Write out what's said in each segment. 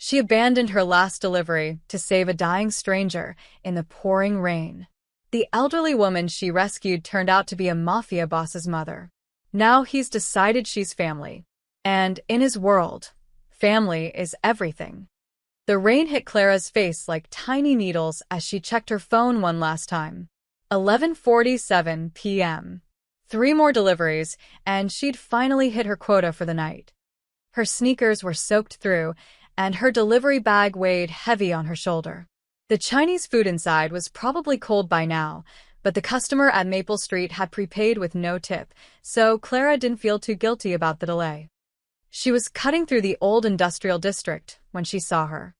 She abandoned her last delivery to save a dying stranger in the pouring rain. The elderly woman she rescued turned out to be a mafia boss's mother. Now he's decided she's family. And in his world, family is everything. The rain hit Clara's face like tiny needles as she checked her phone one last time. 11:47 p.m. 3 more deliveries, and she'd finally hit her quota for the night. Her sneakers were soaked through, and her delivery bag weighed heavy on her shoulder. The Chinese food inside was probably cold by now, but the customer at Maple Street had prepaid with no tip, so Clara didn't feel too guilty about the delay. She was cutting through the old industrial district when she saw her.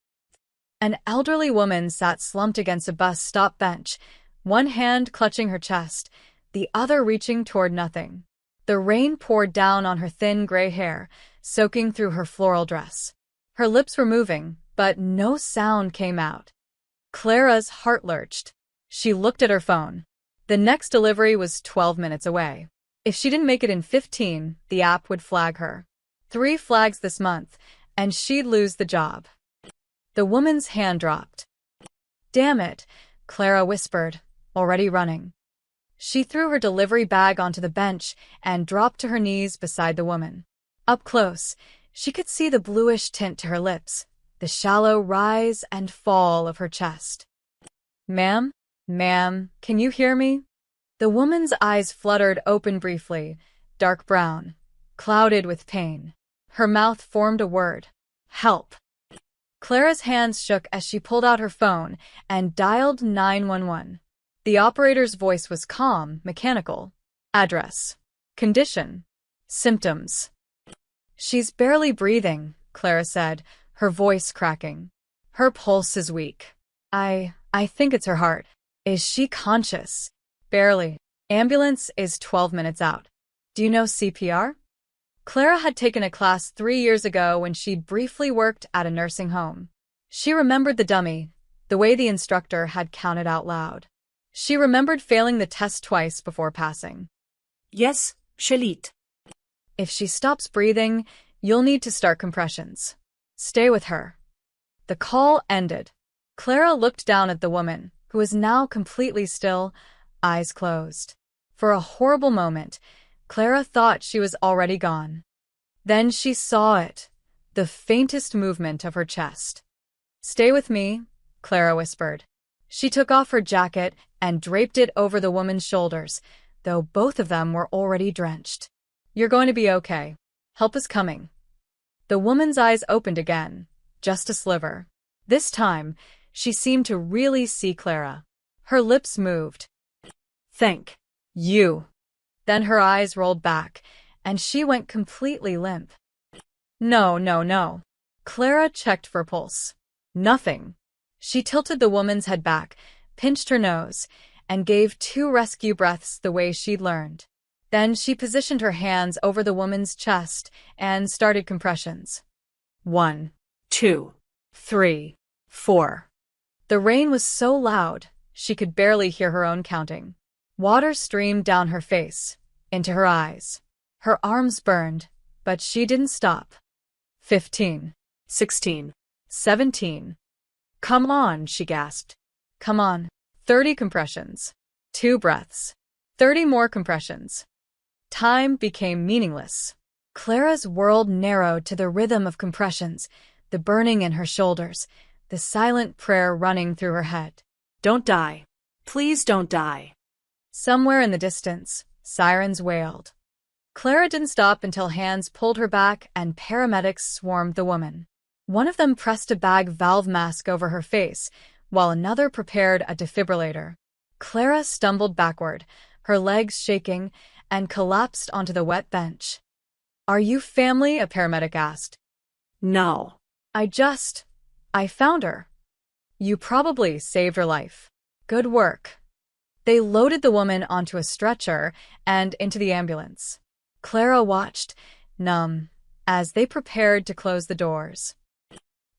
An elderly woman sat slumped against a bus stop bench, one hand clutching her chest, the other reaching toward nothing. The rain poured down on her thin gray hair, soaking through her floral dress. Her lips were moving, but no sound came out. Clara's heart lurched. She looked at her phone. The next delivery was 12 minutes away. If she didn't make it in 15, the app would flag her. 3 flags this month, and she'd lose the job. The woman's hand dropped. "Damn it," Clara whispered, already running. She threw her delivery bag onto the bench and dropped to her knees beside the woman. Up close, she could see the bluish tint to her lips, the shallow rise and fall of her chest. Ma'am, can you hear me?" The woman's eyes fluttered open briefly, dark brown, clouded with pain. Her mouth formed a word. "Help." Clara's hands shook as she pulled out her phone and dialed 911. The operator's voice was calm, mechanical. Address. Condition. Symptoms. "She's barely breathing," Clara said, her voice cracking. "Her pulse is weak. I think it's her heart." "Is she conscious?" "Barely. Ambulance is 12 minutes out." "Do you know CPR?" Clara had taken a class 3 years ago when she'd briefly worked at a nursing home. She remembered the dummy, the way the instructor had counted out loud. She remembered failing the test twice before passing. "Yes, Shalit." "If she stops breathing, you'll need to start compressions. Stay with her." The call ended. Clara looked down at the woman, who was now completely still, eyes closed. For a horrible moment, Clara thought she was already gone. Then she saw it, the faintest movement of her chest. "Stay with me," Clara whispered. She took off her jacket and draped it over the woman's shoulders, though both of them were already drenched. "You're going to be okay. Help is coming." The woman's eyes opened again, just a sliver. This time, she seemed to really see Clara. Her lips moved. "Thank you." Then her eyes rolled back, and she went completely limp. No. Clara checked for pulse. Nothing. She tilted the woman's head back, pinched her nose, and gave 2 rescue breaths the way she'd learned. Then she positioned her hands over the woman's chest and started compressions. 1, 2, 3, 4. The rain was so loud, she could barely hear her own counting. Water streamed down her face, into her eyes. Her arms burned, but she didn't stop. 15, 16, 17. "Come on," she gasped. "Come on." 30 compressions. 2 breaths. 30 more compressions. Time became meaningless. Clara's world narrowed to the rhythm of compressions, the burning in her shoulders, the silent prayer running through her head. "Don't die. Please don't die." Somewhere in the distance, sirens wailed. Clara didn't stop until hands pulled her back and paramedics swarmed the woman. One of them pressed a bag valve mask over her face, while another prepared a defibrillator. Clara stumbled backward, her legs shaking, and collapsed onto the wet bench. "Are you family?" a paramedic asked. "No." I found her." "You probably saved her life. Good work." They loaded the woman onto a stretcher and into the ambulance. Clara watched, numb, as they prepared to close the doors.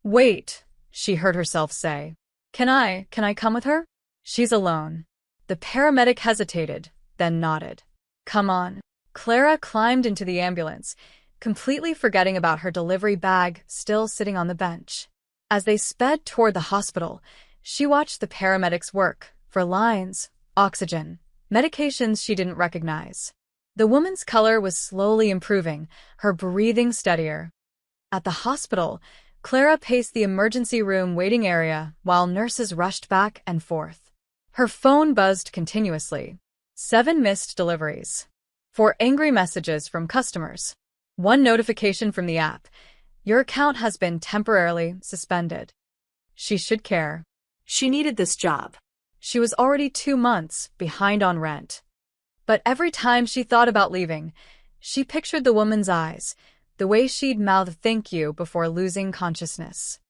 "Wait," she heard herself say. Can I come with her? She's alone." The paramedic hesitated, then nodded. "Come on." Clara climbed into the ambulance, completely forgetting about her delivery bag still sitting on the bench. As they sped toward the hospital, she watched the paramedics work for lines, oxygen, medications she didn't recognize. The woman's color was slowly improving, her breathing steadier. At the hospital, Clara paced the emergency room waiting area while nurses rushed back and forth. Her phone buzzed continuously. 7 missed deliveries. 4 angry messages from customers. 1 notification from the app. Your account has been temporarily suspended. She should care. She needed this job. She was already 2 months behind on rent. But every time she thought about leaving, she pictured the woman's eyes, the way she'd mouth thank you before losing consciousness.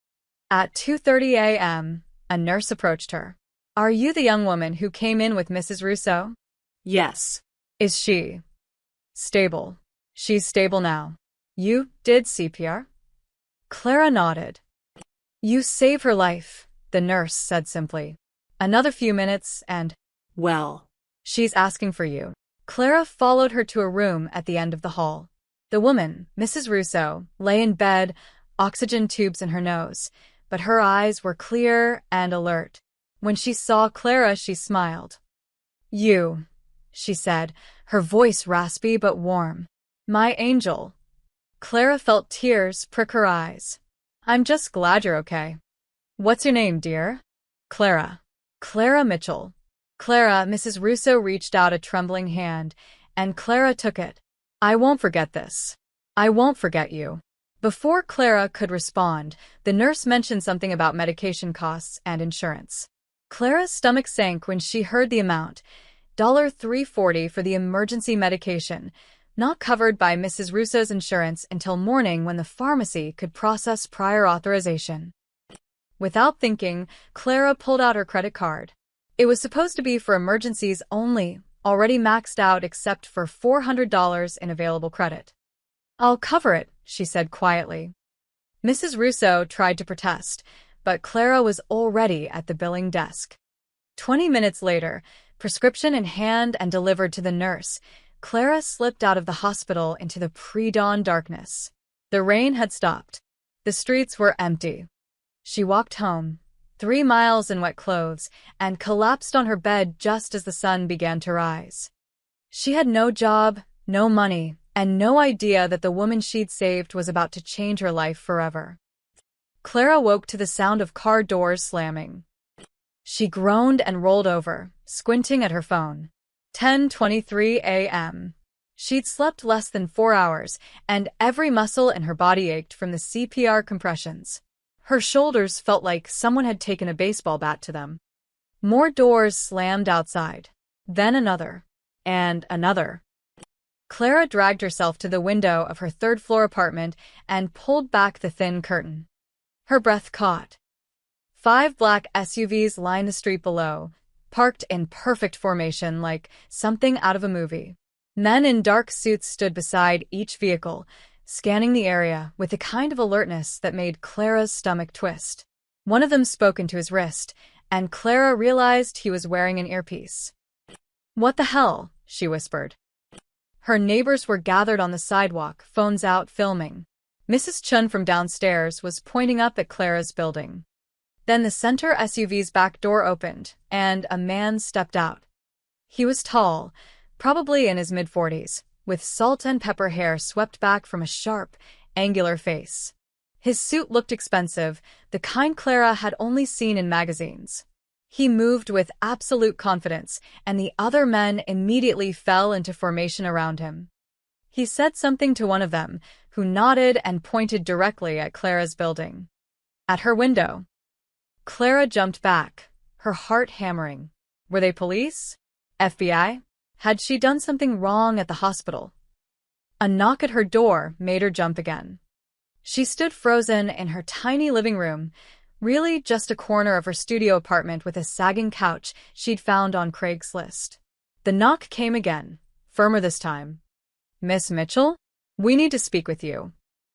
At 2:30 a.m., a nurse approached her. Are you the young woman who came in with Mrs. Russo? Yes. Is she stable? She's stable now. You did CPR? Clara nodded. You saved her life, the nurse said simply. Another few minutes and… Well. She's asking for you. Clara followed her to a room at the end of the hall. The woman, Mrs. Russo, lay in bed, oxygen tubes in her nose, but her eyes were clear and alert. When she saw Clara, she smiled. You, she said, her voice raspy but warm. My angel. Clara felt tears prick her eyes. I'm just glad you're okay. What's your name, dear? Clara. Clara Mitchell. Clara, Mrs. Russo reached out a trembling hand, and Clara took it. I won't forget this. I won't forget you. Before Clara could respond, the nurse mentioned something about medication costs and insurance. Clara's stomach sank when she heard the amount, $340 for the emergency medication, not covered by Mrs. Russo's insurance until morning when the pharmacy could process prior authorization. Without thinking, Clara pulled out her credit card. It was supposed to be for emergencies only, already maxed out except for $400 in available credit. I'll cover it, she said quietly. Mrs. Russo tried to protest, but Clara was already at the billing desk. 20 minutes later, prescription in hand and delivered to the nurse, Clara slipped out of the hospital into the pre-dawn darkness. The rain had stopped. The streets were empty. She walked home, 3 miles in wet clothes, and collapsed on her bed just as the sun began to rise. She had no job, no money, and no idea that the woman she'd saved was about to change her life forever. Clara woke to the sound of car doors slamming. She groaned and rolled over, squinting at her phone. 10:23 a.m. She'd slept less than 4 hours, and every muscle in her body ached from the CPR compressions. Her shoulders felt like someone had taken a baseball bat to them. More doors slammed outside. Then another. And another. Clara dragged herself to the window of her third-floor apartment and pulled back the thin curtain. Her breath caught. 5 black SUVs lined the street below, parked in perfect formation like something out of a movie. Men in dark suits stood beside each vehicle, scanning the area with the kind of alertness that made Clara's stomach twist. One of them spoke into his wrist, and Clara realized he was wearing an earpiece. What the hell? She whispered. Her neighbors were gathered on the sidewalk, phones out, filming. Mrs. Chun from downstairs was pointing up at Clara's building. Then the center SUV's back door opened, and a man stepped out. He was tall, probably in his mid-40s, with salt and pepper hair swept back from a sharp, angular face. His suit looked expensive, the kind Clara had only seen in magazines. He moved with absolute confidence, and the other men immediately fell into formation around him. He said something to one of them, who nodded and pointed directly at Clara's building. At her window. Clara jumped back, her heart hammering. Were they police? FBI? Had she done something wrong at the hospital? A knock at her door made her jump again. She stood frozen in her tiny living room, really just a corner of her studio apartment with a sagging couch she'd found on Craigslist. The knock came again, firmer this time. Miss Mitchell? We need to speak with you.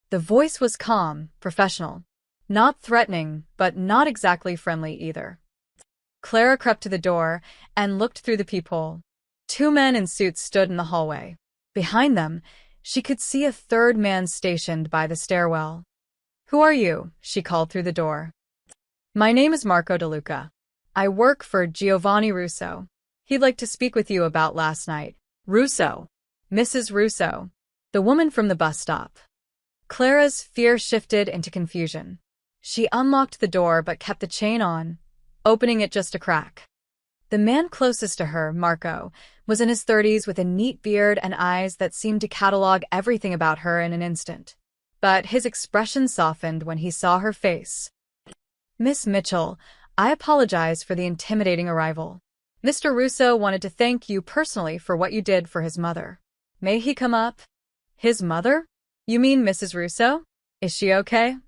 The voice was calm, professional. Not threatening, but not exactly friendly either. Clara crept to the door and looked through the peephole. 2 men in suits stood in the hallway. Behind them, she could see a third man stationed by the stairwell. Who are you? She called through the door. My name is Marco DeLuca. I work for Giovanni Russo. He'd like to speak with you about last night. Russo. Mrs. Russo, the woman from the bus stop. Clara's fear shifted into confusion. She unlocked the door but kept the chain on, opening it just a crack. The man closest to her, Marco, was in his 30s with a neat beard and eyes that seemed to catalog everything about her in an instant. But his expression softened when he saw her face. Miss Mitchell, I apologize for the intimidating arrival. Mr. Russo wanted to thank you personally for what you did for his mother. May he come up? His mother? You mean Mrs. Russo? Is she okay?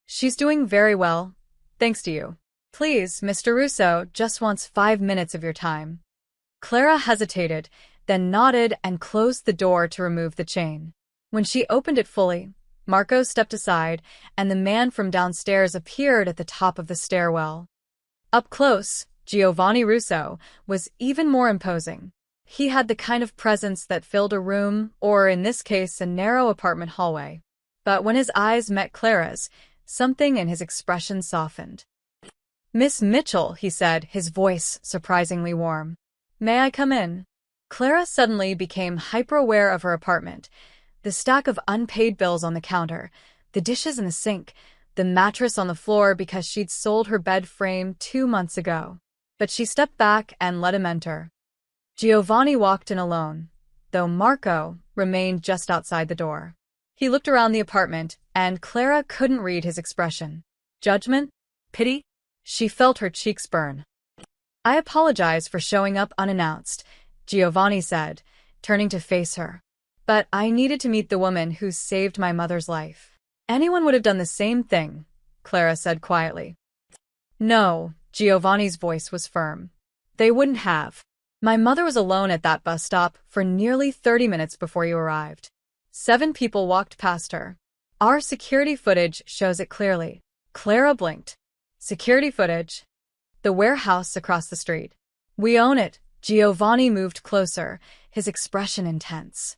She's doing very well, thanks to you. Please, Mr. Russo just wants 5 minutes of your time. Clara hesitated, then nodded and closed the door to remove the chain. When she opened it fully, Marco stepped aside, and the man from downstairs appeared at the top of the stairwell. Up close, Giovanni Russo was even more imposing. He had the kind of presence that filled a room, or in this case, a narrow apartment hallway. But when his eyes met Clara's, something in his expression softened. Miss Mitchell, he said, his voice surprisingly warm. May I come in? Clara suddenly became hyper-aware of her apartment. The stack of unpaid bills on the counter, the dishes in the sink, the mattress on the floor because she'd sold her bed frame 2 months ago. But she stepped back and let him enter. Giovanni walked in alone, though Marco remained just outside the door. He looked around the apartment, and Clara couldn't read his expression. Judgment? Pity? She felt her cheeks burn. I apologize for showing up unannounced, Giovanni said, turning to face her. But I needed to meet the woman who saved my mother's life. Anyone would have done the same thing, Clara said quietly. No, Giovanni's voice was firm. They wouldn't have. My mother was alone at that bus stop for nearly 30 minutes before you arrived. 7 people walked past her. Our security footage shows it clearly. Clara blinked. Security footage? The warehouse across the street. We own it. Giovanni moved closer, his expression intense.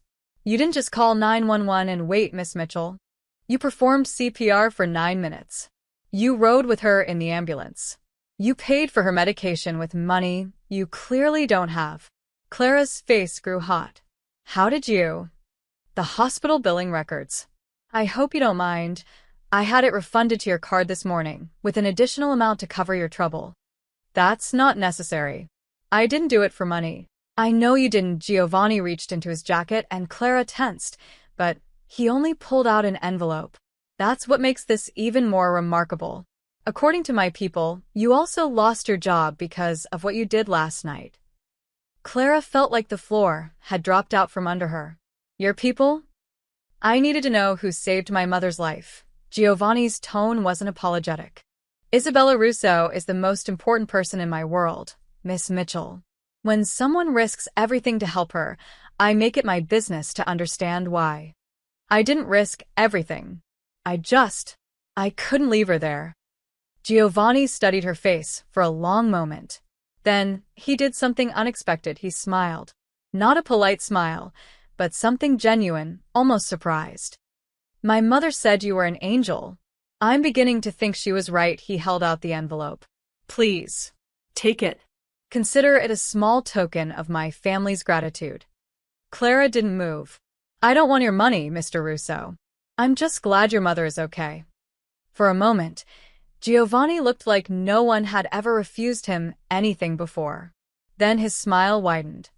You didn't just call 911 and wait, Miss Mitchell. You performed CPR for 9 minutes. You rode with her in the ambulance. You paid for her medication with money you clearly don't have. Clara's face grew hot. How did you? The hospital billing records. I hope you don't mind. I had it refunded to your card this morning, with an additional amount to cover your trouble. That's not necessary. I didn't do it for money. I know you didn't. Giovanni reached into his jacket and Clara tensed, but he only pulled out an envelope. That's what makes this even more remarkable. According to my people, you also lost your job because of what you did last night. Clara felt like the floor had dropped out from under her. Your people? I needed to know who saved my mother's life. Giovanni's tone wasn't apologetic. Isabella Russo is the most important person in my world, Miss Mitchell. When someone risks everything to help her, I make it my business to understand why. I didn't risk everything. I couldn't leave her there. Giovanni studied her face for a long moment. Then, he did something unexpected. He smiled. Not a polite smile, but something genuine, almost surprised. My mother said you were an angel. I'm beginning to think she was right. He held out the envelope. Please, Take it. consider it a small token of my family's gratitude. Clara didn't move. I don't want your money, Mr. Russo. I'm just glad your mother is okay. For a moment, Giovanni looked like no one had ever refused him anything before. Then his smile widened.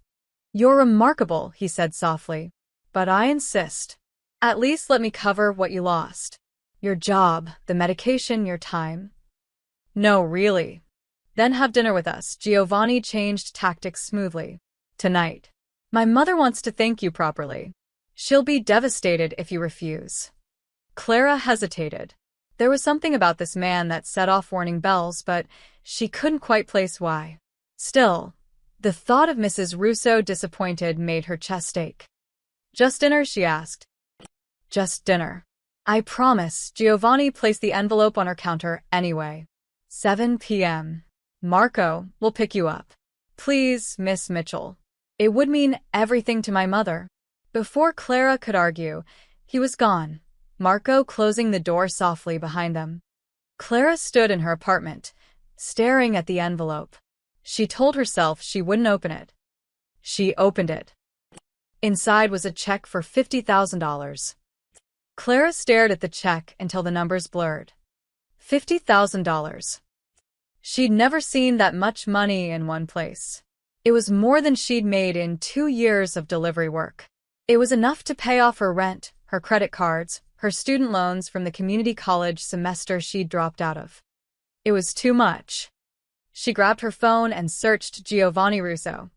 You're remarkable, he said softly. But I insist. At least let me cover what you lost. Your job, the medication, your time. No, really. Then have dinner with us. Giovanni changed tactics smoothly. Tonight. My mother wants to thank you properly. She'll be devastated if you refuse. Clara hesitated. There was something about this man that set off warning bells, but she couldn't quite place why. Still, the thought of Mrs. Russo disappointed made her chest ache. Just dinner? She asked. Just dinner. I promise. Giovanni placed the envelope on her counter anyway. 7 p.m. Marco will pick you up. Please, Miss Mitchell. It would mean everything to my mother. Before Clara could argue, he was gone, Marco closing the door softly behind them. Clara stood in her apartment, staring at the envelope. She told herself she wouldn't open it. She opened it. Inside was a check for $50,000. Clara stared at the check until the numbers blurred. $50,000. She'd never seen that much money in one place. It was more than she'd made in 2 years of delivery work. It was enough to pay off her rent, her credit cards, her student loans from the community college semester she'd dropped out of. It was too much. She grabbed her phone and searched Giovanni Russo.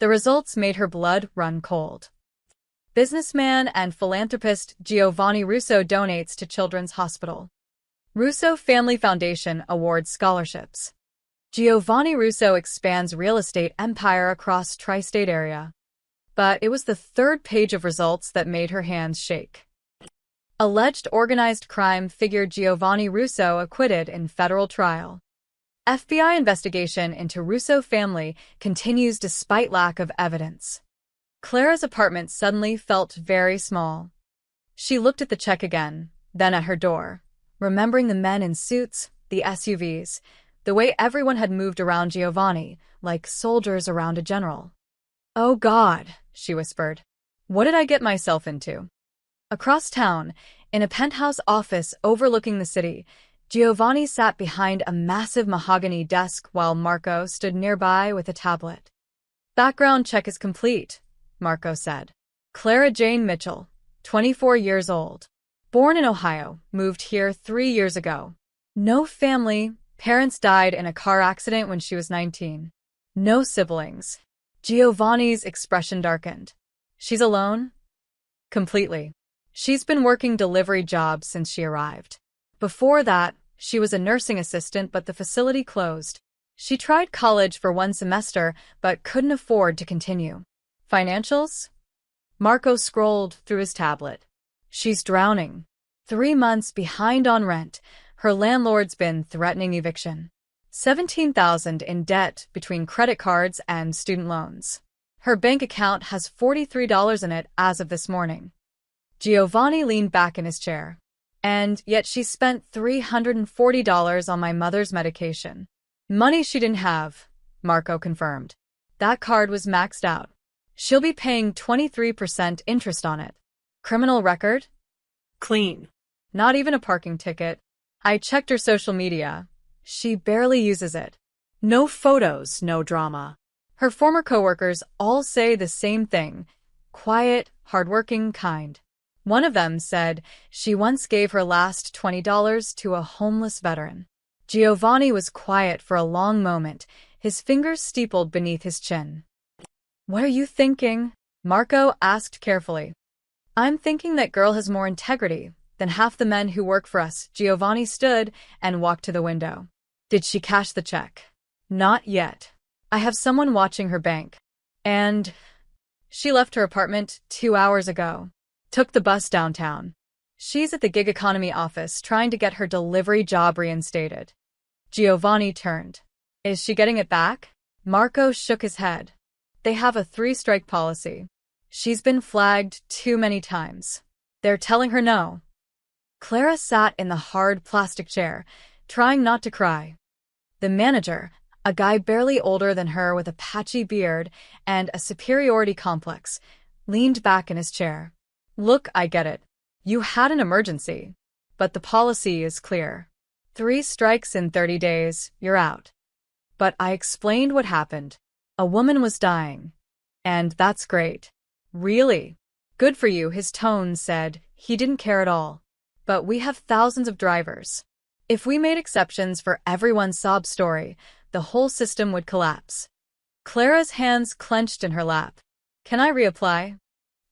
The results made her blood run cold. Businessman and philanthropist Giovanni Russo donates to Children's Hospital. Russo Family Foundation awards scholarships. Giovanni Russo expands real estate empire across tri-state area. But it was the third page of results that made her hands shake. Alleged organized crime figure Giovanni Russo acquitted in federal trial. FBI investigation into Russo family continues despite lack of evidence. Clara's apartment suddenly felt very small. She looked at the check again, then at her door, remembering the men in suits, the SUVs, the way everyone had moved around Giovanni, like soldiers around a general. "Oh God," she whispered. "What did I get myself into?" Across town, in a penthouse office overlooking the city, Giovanni sat behind a massive mahogany desk while Marco stood nearby with a tablet. "Background check is complete," Marco said. "Clara Jane Mitchell, 24 years old. Born in Ohio, moved here 3 years ago. No family, parents died in a car accident when she was 19. No siblings." Giovanni's expression darkened. "She's alone?" "Completely. She's been working delivery jobs since she arrived. Before that, she was a nursing assistant, but the facility closed. She tried college for 1 semester, but couldn't afford to continue." "Financials?" Marco scrolled through his tablet. "She's drowning. 3 months behind on rent. Her landlord's been threatening eviction. 17,000 in debt between credit cards and student loans. Her bank account has $43 in it as of this morning." Giovanni leaned back in his chair. "And yet she spent $340 on my mother's medication." "Money she didn't have," Marco confirmed. "That card was maxed out. She'll be paying 23% interest on it." "Criminal record?" Clean. "Not even a parking ticket. I checked her social media. She barely uses it. No photos, no drama." Her former coworkers all say the same thing. Quiet, hardworking, kind. One of them said she once gave her last $20 to a homeless veteran. Giovanni was quiet for a long moment, his fingers steepled beneath his chin. "What are you thinking?" Marco asked carefully. "I'm thinking that girl has more integrity than half the men who work for us." Giovanni stood and walked to the window. "Did she cash the check?" "Not yet. I have someone watching her bank. And she left her apartment 2 hours ago. Took the bus downtown. She's at the gig economy office trying to get her delivery job reinstated." Giovanni turned. "Is she getting it back?" Marco shook his head. "They have a 3-strike policy. She's been flagged too many times. They're telling her no." Clara sat in the hard plastic chair, trying not to cry. The manager, a guy barely older than her with a patchy beard and a superiority complex, leaned back in his chair. "Look, I get it. You had an emergency. But the policy is clear. 3 strikes in 30 days, you're out." "But I explained what happened. A woman was dying. And that's great." "Really? Good for you," his tone said. He didn't care at all. "But we have thousands of drivers. If we made exceptions for everyone's sob story, the whole system would collapse." Clara's hands clenched in her lap. "Can I reapply?"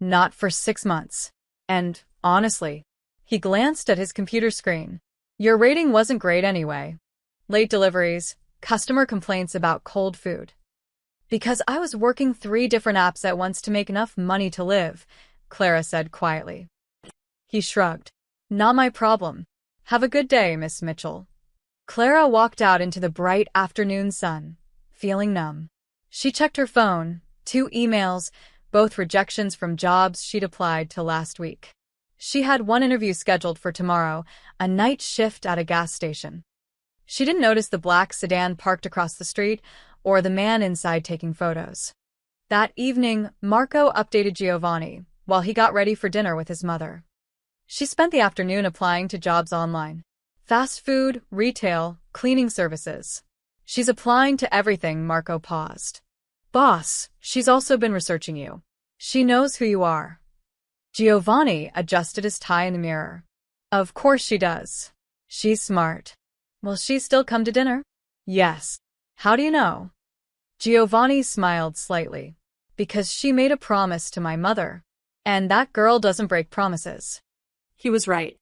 "Not for 6 months. And, honestly," he glanced at his computer screen, "your rating wasn't great anyway. Late deliveries, customer complaints about cold food." "Because I was working 3 different apps at once to make enough money to live," Clara said quietly. He shrugged. "Not my problem. Have a good day, Miss Mitchell." Clara walked out into the bright afternoon sun, feeling numb. She checked her phone, 2 emails, both rejections from jobs she'd applied to last week. She had one interview scheduled for tomorrow, a night shift at a gas station. She didn't notice the black sedan parked across the street or the man inside taking photos. That evening, Marco updated Giovanni while he got ready for dinner with his mother. She spent the afternoon applying to jobs online. Fast food, retail, cleaning services. She's applying to everything. Marco paused. Boss, she's also been researching you. She knows who you are. Giovanni adjusted his tie in the mirror. Of course she does. She's smart. Will she still come to dinner? Yes. How do you know? Giovanni smiled slightly. Because she made a promise to my mother. And that girl doesn't break promises. He was right.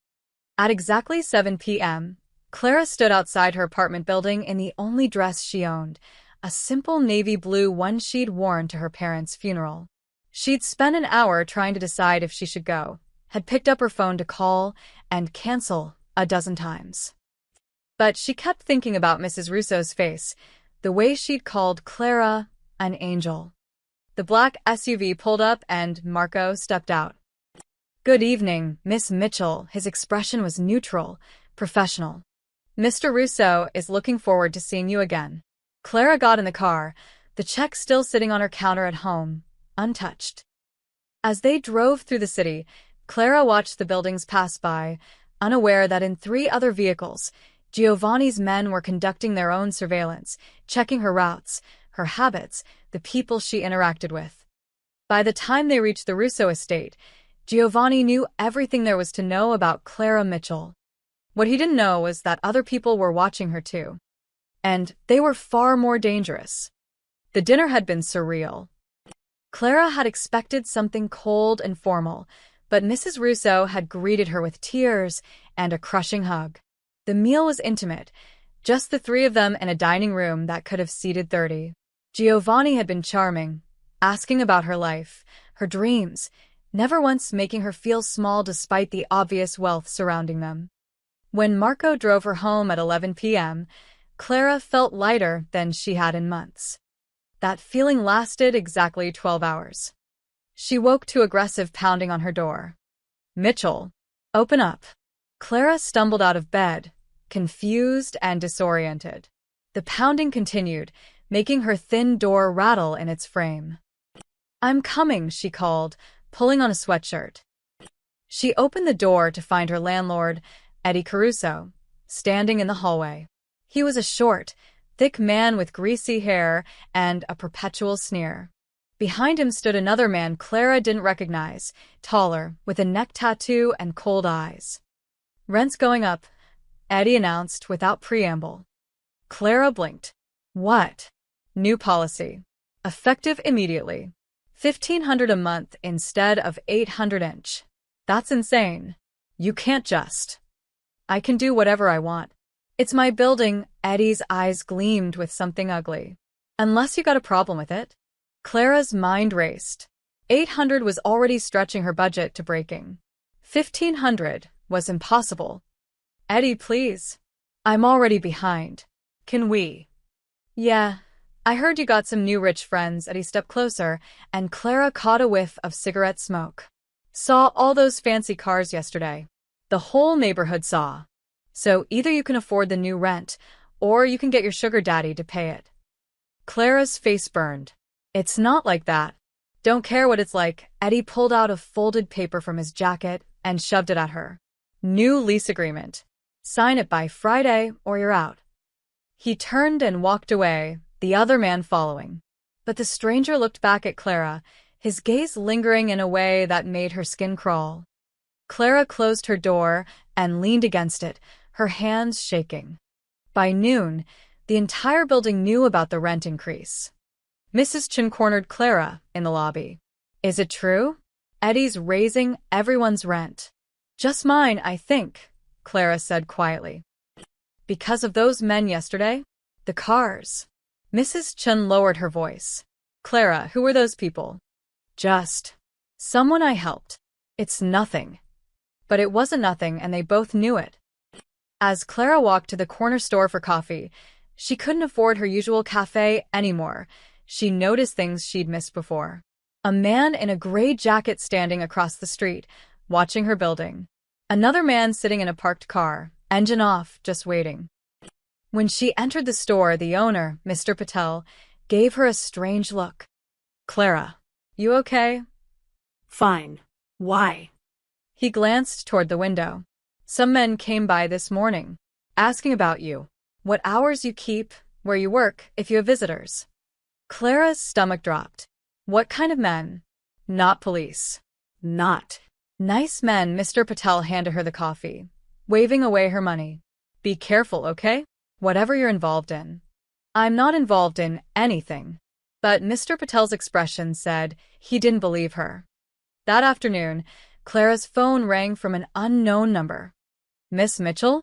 At exactly 7 p.m., Clara stood outside her apartment building in the only dress she owned, a simple navy blue one she'd worn to her parents' funeral. She'd spent an hour trying to decide if she should go, had picked up her phone to call and cancel a dozen times. But she kept thinking about Mrs. Russo's face, the way she'd called Clara an angel. The black SUV pulled up and Marco stepped out. Good evening, Miss Mitchell. His expression was neutral, professional. Mr. Russo is looking forward to seeing you again. Clara got in the car, the check still sitting on her counter at home, untouched. As they drove through the city, Clara watched the buildings pass by, unaware that in 3 other vehicles, Giovanni's men were conducting their own surveillance, checking her routes, her habits, the people she interacted with. By the time they reached the Russo estate, Giovanni knew everything there was to know about Clara Mitchell. What he didn't know was that other people were watching her too. And they were far more dangerous. The dinner had been surreal. Clara had expected something cold and formal, but Mrs. Russo had greeted her with tears and a crushing hug. The meal was intimate, just the 3 of them in a dining room that could have seated 30. Giovanni had been charming, asking about her life, her dreams, never once making her feel small despite the obvious wealth surrounding them. When Marco drove her home at 11 p.m., Clara felt lighter than she had in months. That feeling lasted exactly 12 hours. She woke to aggressive pounding on her door. Mitchell, open up. Clara stumbled out of bed, confused and disoriented. The pounding continued, making her thin door rattle in its frame. I'm coming, she called, pulling on a sweatshirt. She opened the door to find her landlord, Eddie Caruso, standing in the hallway. He was a short, thick man with greasy hair and a perpetual sneer. Behind him stood another man Clara didn't recognize, taller, with a neck tattoo and cold eyes. Rent's going up, Eddie announced without preamble. Clara blinked. What? New policy. Effective immediately. $1,500 a month instead of $800 each. That's insane. You can't just. I can do whatever I want. It's my building. Eddie's eyes gleamed with something ugly. Unless you got a problem with it. Clara's mind raced. $800 was already stretching her budget to breaking. $1,500 was impossible. Eddie, please. I'm already behind. Can we? Yeah. I heard you got some new rich friends. Eddie stepped closer, and Clara caught a whiff of cigarette smoke. Saw all those fancy cars yesterday. The whole neighborhood saw. So either you can afford the new rent, or you can get your sugar daddy to pay it. Clara's face burned. It's not like that. Don't care what it's like. Eddie pulled out a folded paper from his jacket and shoved it at her. New lease agreement. Sign it by Friday or you're out. He turned and walked away, the other man following. But the stranger looked back at Clara, his gaze lingering in a way that made her skin crawl. Clara closed her door and leaned against it, her hands shaking. By noon, the entire building knew about the rent increase. Mrs. Chen cornered Clara in the lobby. Is it true? Eddie's raising everyone's rent. Just mine, I think, Clara said quietly. Because of those men yesterday? The cars. Mrs. Chen lowered her voice. Clara, who were those people? Just someone I helped. It's nothing. But it wasn't nothing, and they both knew it. As Clara walked to the corner store for coffee, she couldn't afford her usual cafe anymore. She noticed things she'd missed before. A man in a gray jacket standing across the street, watching her building. Another man sitting in a parked car, engine off, just waiting. When she entered the store, the owner, Mr. Patel, gave her a strange look. Clara, you okay? Fine. Why? He glanced toward the window. Some men came by this morning, asking about you, what hours you keep, where you work, if you have visitors. Clara's stomach dropped. What kind of men? Not police. Not. Nice men. Mr. Patel handed her the coffee, waving away her money. Be careful, okay? Whatever you're involved in. I'm not involved in anything. But Mr. Patel's expression said he didn't believe her. That afternoon, Clara's phone rang from an unknown number. Miss Mitchell?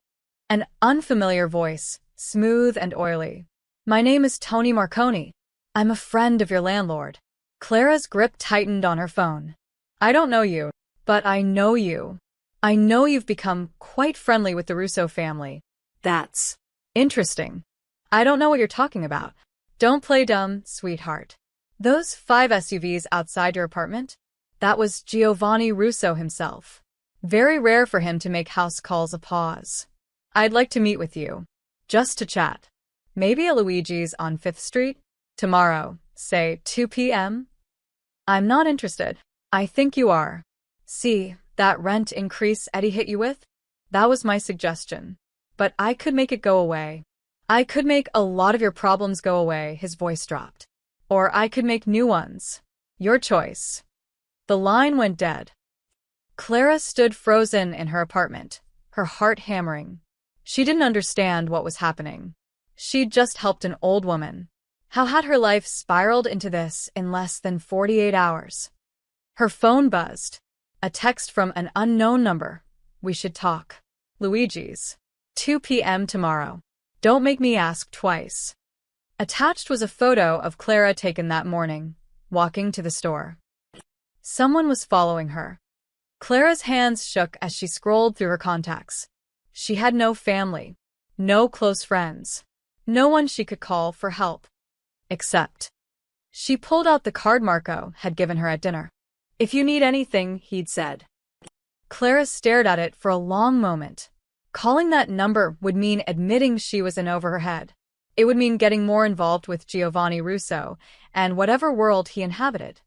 An unfamiliar voice, smooth and oily. My name is Tony Marconi. I'm a friend of your landlord. Clara's grip tightened on her phone. I don't know you, but I know you. I know you've become quite friendly with the Russo family. That's interesting. I don't know what you're talking about. Don't play dumb, sweetheart. Those 5 SUVs outside your apartment? That was Giovanni Russo himself. Very rare for him to make house calls a pause. I'd like to meet with you. Just to chat. Maybe at Luigi's on 5th Street? Tomorrow, say 2 p.m.? I'm not interested. I think you are. See, that rent increase Eddie hit you with? That was my suggestion. But I could make it go away. I could make a lot of your problems go away, his voice dropped. Or I could make new ones. Your choice. The line went dead. Clara stood frozen in her apartment, her heart hammering. She didn't understand what was happening. She'd just helped an old woman. How had her life spiraled into this in less than 48 hours? Her phone buzzed. A text from an unknown number. We should talk. Luigi's. 2 p.m. tomorrow. Don't make me ask twice. Attached was a photo of Clara taken that morning, walking to the store. Someone was following her. Clara's hands shook as she scrolled through her contacts. She had no family, no close friends, no one she could call for help. Except. She pulled out the card Marco had given her at dinner. If you need anything, he'd said. Clara stared at it for a long moment. Calling that number would mean admitting she was in over her head. It would mean getting more involved with Giovanni Russo and whatever world he inhabited.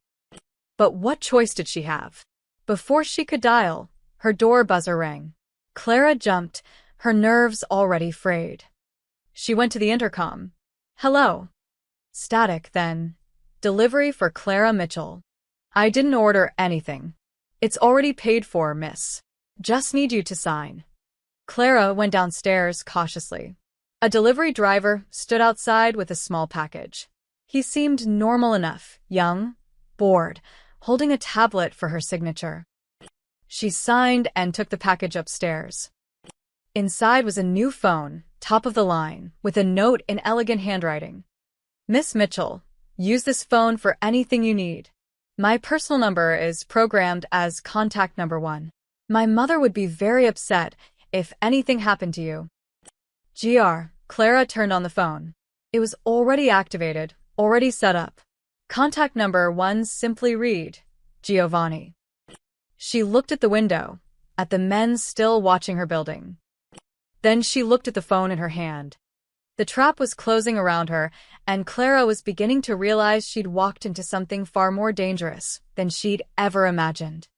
But what choice did she have? Before she could dial, her door buzzer rang. Clara jumped, her nerves already frayed. She went to the intercom. Hello. Static, then. Delivery for Clara Mitchell. I didn't order anything. It's already paid for, miss. Just need you to sign. Clara went downstairs cautiously. A delivery driver stood outside with a small package. He seemed normal enough, young, bored, holding a tablet for her signature. She signed and took the package upstairs. Inside was a new phone, top of the line, with a note in elegant handwriting. Miss Mitchell, use this phone for anything you need. My personal number is programmed as contact number 1. My mother would be very upset if anything happened to you. Clara turned on the phone. It was already activated, already set up. Contact number 1 simply read, Giovanni. She looked at the window, at the men still watching her building. Then she looked at the phone in her hand. The trap was closing around her, and Clara was beginning to realize she'd walked into something far more dangerous than she'd ever imagined.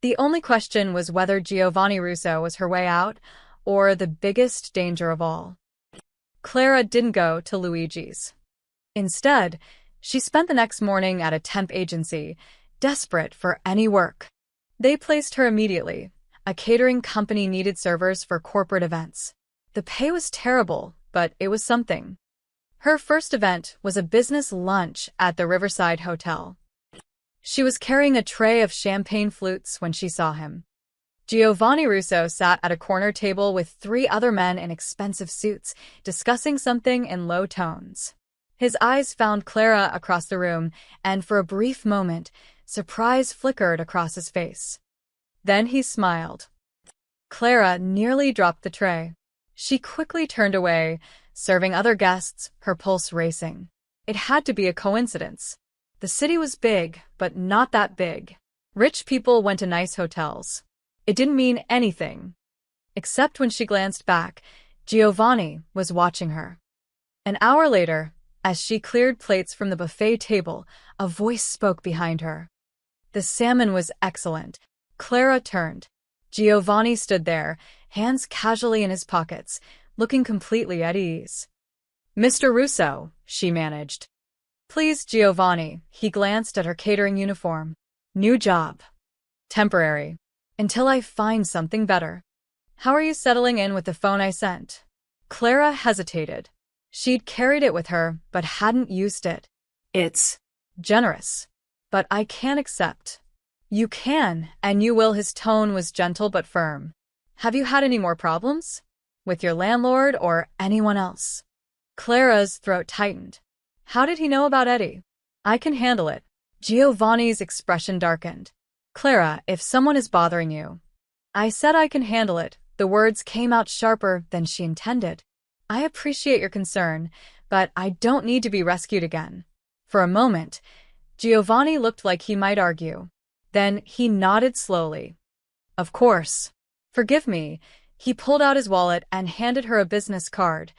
The only question was whether Giovanni Russo was her way out, or the biggest danger of all. Clara didn't go to Luigi's. Instead, she spent the next morning at a temp agency, desperate for any work. They placed her immediately. A catering company needed servers for corporate events. The pay was terrible, but it was something. Her first event was a business lunch at the Riverside Hotel. She was carrying a tray of champagne flutes when she saw him. Giovanni Russo sat at a corner table with 3 other men in expensive suits, discussing something in low tones. His eyes found Clara across the room, and for a brief moment, surprise flickered across his face. Then he smiled. Clara nearly dropped the tray. She quickly turned away, serving other guests, her pulse racing. It had to be a coincidence. The city was big, but not that big. Rich people went to nice hotels. It didn't mean anything. Except when she glanced back, Giovanni was watching her. An hour later, as she cleared plates from the buffet table, a voice spoke behind her. The salmon was excellent. Clara turned. Giovanni stood there, hands casually in his pockets, looking completely at ease. "Mr. Russo," she managed. "Please, Giovanni." He glanced at her catering uniform. "New job. Temporary. Until I find something better. How are you settling in with the phone I sent?" Clara hesitated. She'd carried it with her, but hadn't used it. It's "Generous. But I can't accept." "You can, and you will." His tone was gentle but firm. "Have you had any more problems? With your landlord or anyone else?" Clara's throat tightened. How did he know about Eddie? "I can handle it." Giovanni's expression darkened. "Clara, if someone is bothering you—" "I said I can handle it." The words came out sharper than she intended. "I appreciate your concern, but I don't need to be rescued again." For a moment, Giovanni looked like he might argue. Then he nodded slowly. "Of course. Forgive me." He pulled out his wallet and handed her a business card,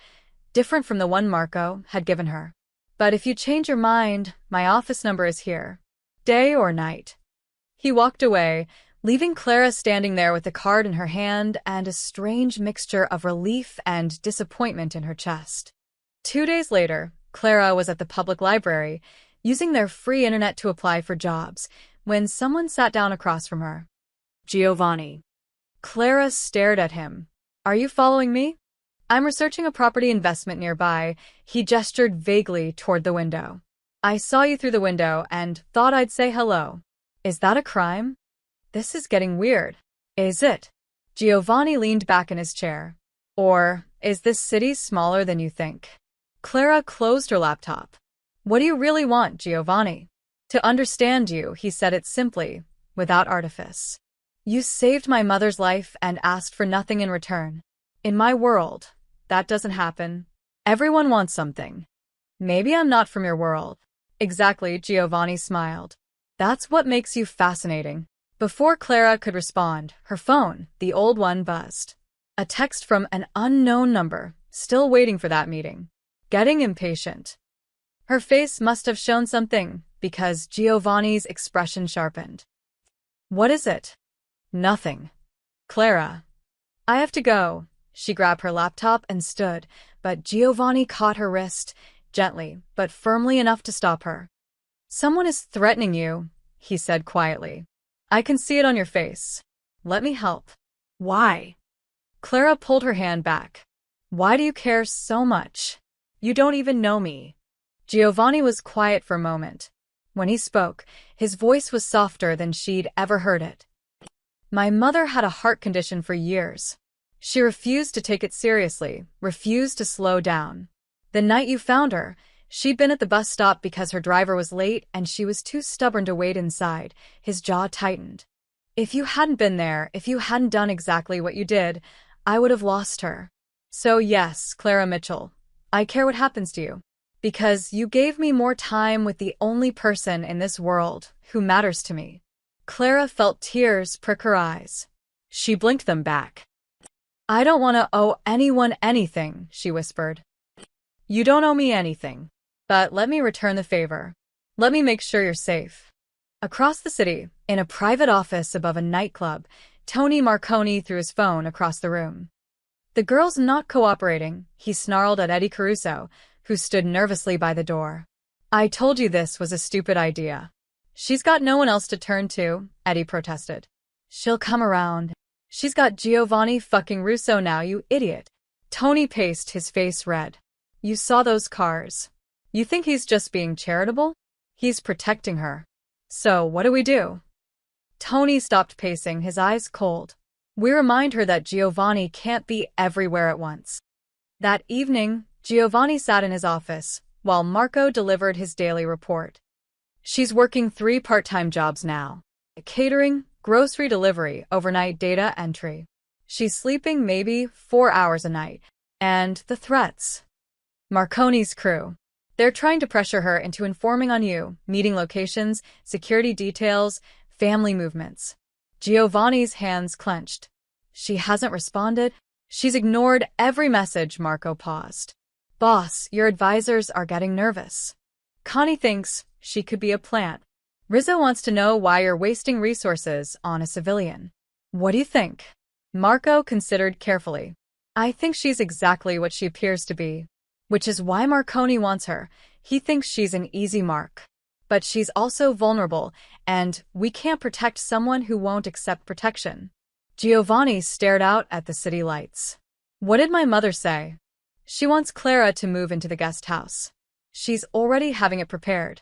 different from the one Marco had given her. "But if you change your mind, my office number is here. Day or night." He walked away, leaving Clara standing there with the card in her hand and a strange mixture of relief and disappointment in her chest. 2 days later, Clara was at the public library, using their free internet to apply for jobs, when someone sat down across from her. Giovanni. Clara stared at him. "Are you following me?" "I'm researching a property investment nearby." He gestured vaguely toward the window. "I saw you through the window and thought I'd say hello." "Is that a crime?" "This is getting weird." "Is it?" Giovanni leaned back in his chair. "Or is this city smaller than you think?" Clara closed her laptop. "What do you really want, Giovanni?" "To understand you," he said it simply, without artifice. "You saved my mother's life and asked for nothing in return. In my world, that doesn't happen. Everyone wants something. Maybe I'm not from your world." "Exactly," Giovanni smiled. "That's what makes you fascinating." Before Clara could respond, her phone, the old one, buzzed. A text from an unknown number, still waiting for that meeting. Getting impatient. Her face must have shown something, because Giovanni's expression sharpened. "What is it?" "Nothing." "Clara, I have to go." She grabbed her laptop and stood, but Giovanni caught her wrist, gently but firmly enough to stop her. "Someone is threatening you," he said quietly. "I can see it on your face. Let me help." Why? Clara pulled her hand back. "Why do you care so much? You don't even know me." Giovanni was quiet for a moment. When he spoke, his voice was softer than she'd ever heard it. "My mother had a heart condition for years. She refused to take it seriously, refused to slow down. The night you found her, she'd been at the bus stop because her driver was late and she was too stubborn to wait inside." His jaw tightened. "If you hadn't been there, if you hadn't done exactly what you did, I would have lost her. So yes, Clara Mitchell, I care what happens to you. Because you gave me more time with the only person in this world who matters to me." Clara felt tears prick her eyes. She blinked them back. "I don't want to owe anyone anything," she whispered. "You don't owe me anything. But let me return the favor. Let me make sure you're safe." Across the city, in a private office above a nightclub, Tony Marconi threw his phone across the room. "The girl's not cooperating," he snarled at Eddie Caruso, who stood nervously by the door. "I told you this was a stupid idea." "She's got no one else to turn to," Eddie protested. "She'll come around. She's got Giovanni fucking Russo now, you idiot." Tony paced, his face red. "You saw those cars. You think he's just being charitable? He's protecting her. So what do we do?" Tony stopped pacing, his eyes cold. "We remind her that Giovanni can't be everywhere at once." That evening, Giovanni sat in his office, while Marco delivered his daily report. "She's working 3 part-time jobs now. Catering, grocery delivery, overnight data entry. She's sleeping maybe 4 hours a night. And the threats. Marconi's crew. They're trying to pressure her into informing on you, meeting locations, security details, family movements." Giovanni's hands clenched. "She hasn't responded?" She's ignored every message. Marco paused. Boss, your advisors are getting nervous. Connie thinks she could be a plant. Rizzo wants to know why you're wasting resources on a civilian. What do you think? Marco considered carefully. I think she's exactly what she appears to be. Which is why Marconi wants her. He thinks she's an easy mark. But she's also vulnerable, and we can't protect someone who won't accept protection. Giovanni stared out at the city lights. What did my mother say? She wants Clara to move into the guest house. She's already having it prepared.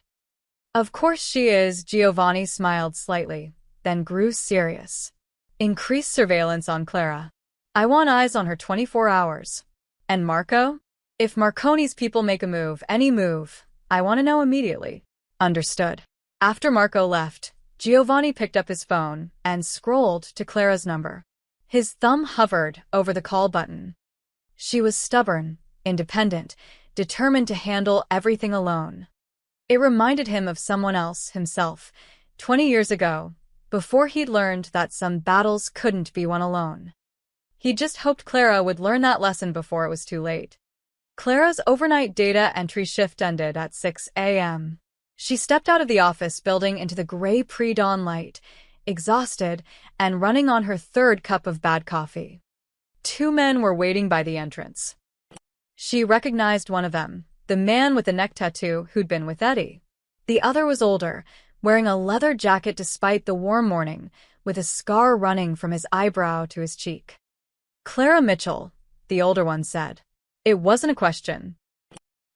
Of course she is. Giovanni smiled slightly, then grew serious. Increase surveillance on Clara. I want eyes on her 24 hours. And Marco? If Marconi's people make a move, any move, I want to know immediately. Understood. After Marco left, Giovanni picked up his phone and scrolled to Clara's number. His thumb hovered over the call button. She was stubborn, independent, determined to handle everything alone. It reminded him of someone else, himself, 20 years ago, before he'd learned that some battles couldn't be won alone. He just hoped Clara would learn that lesson before it was too late. Clara's overnight data entry shift ended at 6 a.m. She stepped out of the office building into the gray pre-dawn light, exhausted and running on her third cup of bad coffee. Two men were waiting by the entrance. She recognized one of them, the man with the neck tattoo who'd been with Eddie. The other was older, wearing a leather jacket despite the warm morning, with a scar running from his eyebrow to his cheek. Clara Mitchell, the older one said. It wasn't a question.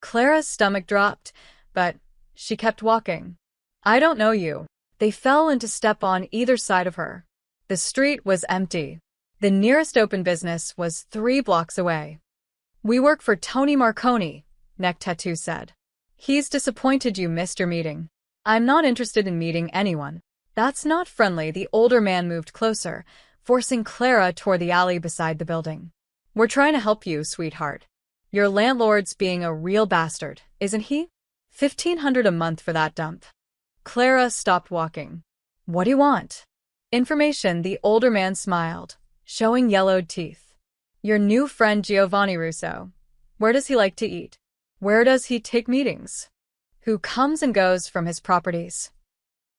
Clara's stomach dropped, but she kept walking. I don't know you. They fell into step on either side of her. The street was empty. The nearest open business was 3 blocks away. We work for Tony Marconi, Neck Tattoo said. He's disappointed you missed your meeting. I'm not interested in meeting anyone. That's not friendly. The older man moved closer, forcing Clara toward the alley beside the building. We're trying to help you, sweetheart. Your landlord's being a real bastard, isn't he? $1,500 a month for that dump. Clara stopped walking. What do you want? Information. The older man smiled, showing yellowed teeth. Your new friend Giovanni Russo. Where does he like to eat? Where does he take meetings? Who comes and goes from his properties?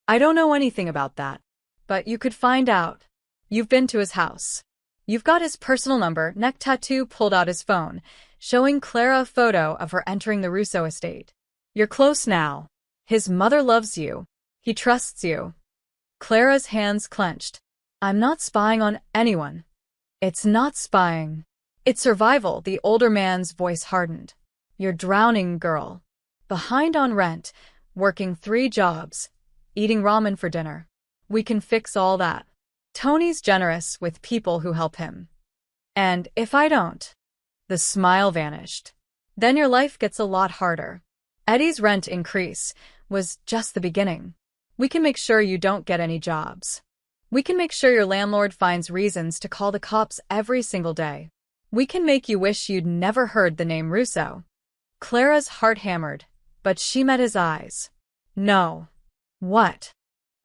I don't know anything about that. But you could find out. You've been to his house. You've got his personal number. Neck Tattoo pulled out his phone, showing Clara a photo of her entering the Russo estate. You're close now. His mother loves you. He trusts you. Clara's hands clenched. I'm not spying on anyone. It's not spying. It's survival. The older man's voice hardened. You're drowning, girl. Behind on rent, working 3 jobs, eating ramen for dinner. We can fix all that. Tony's generous with people who help him. And if I don't? The smile vanished. Then your life gets a lot harder. Eddie's rent increase was just the beginning. We can make sure you don't get any jobs. We can make sure your landlord finds reasons to call the cops every single day. We can make you wish you'd never heard the name Russo. Clara's heart hammered, but she met his eyes. No. What?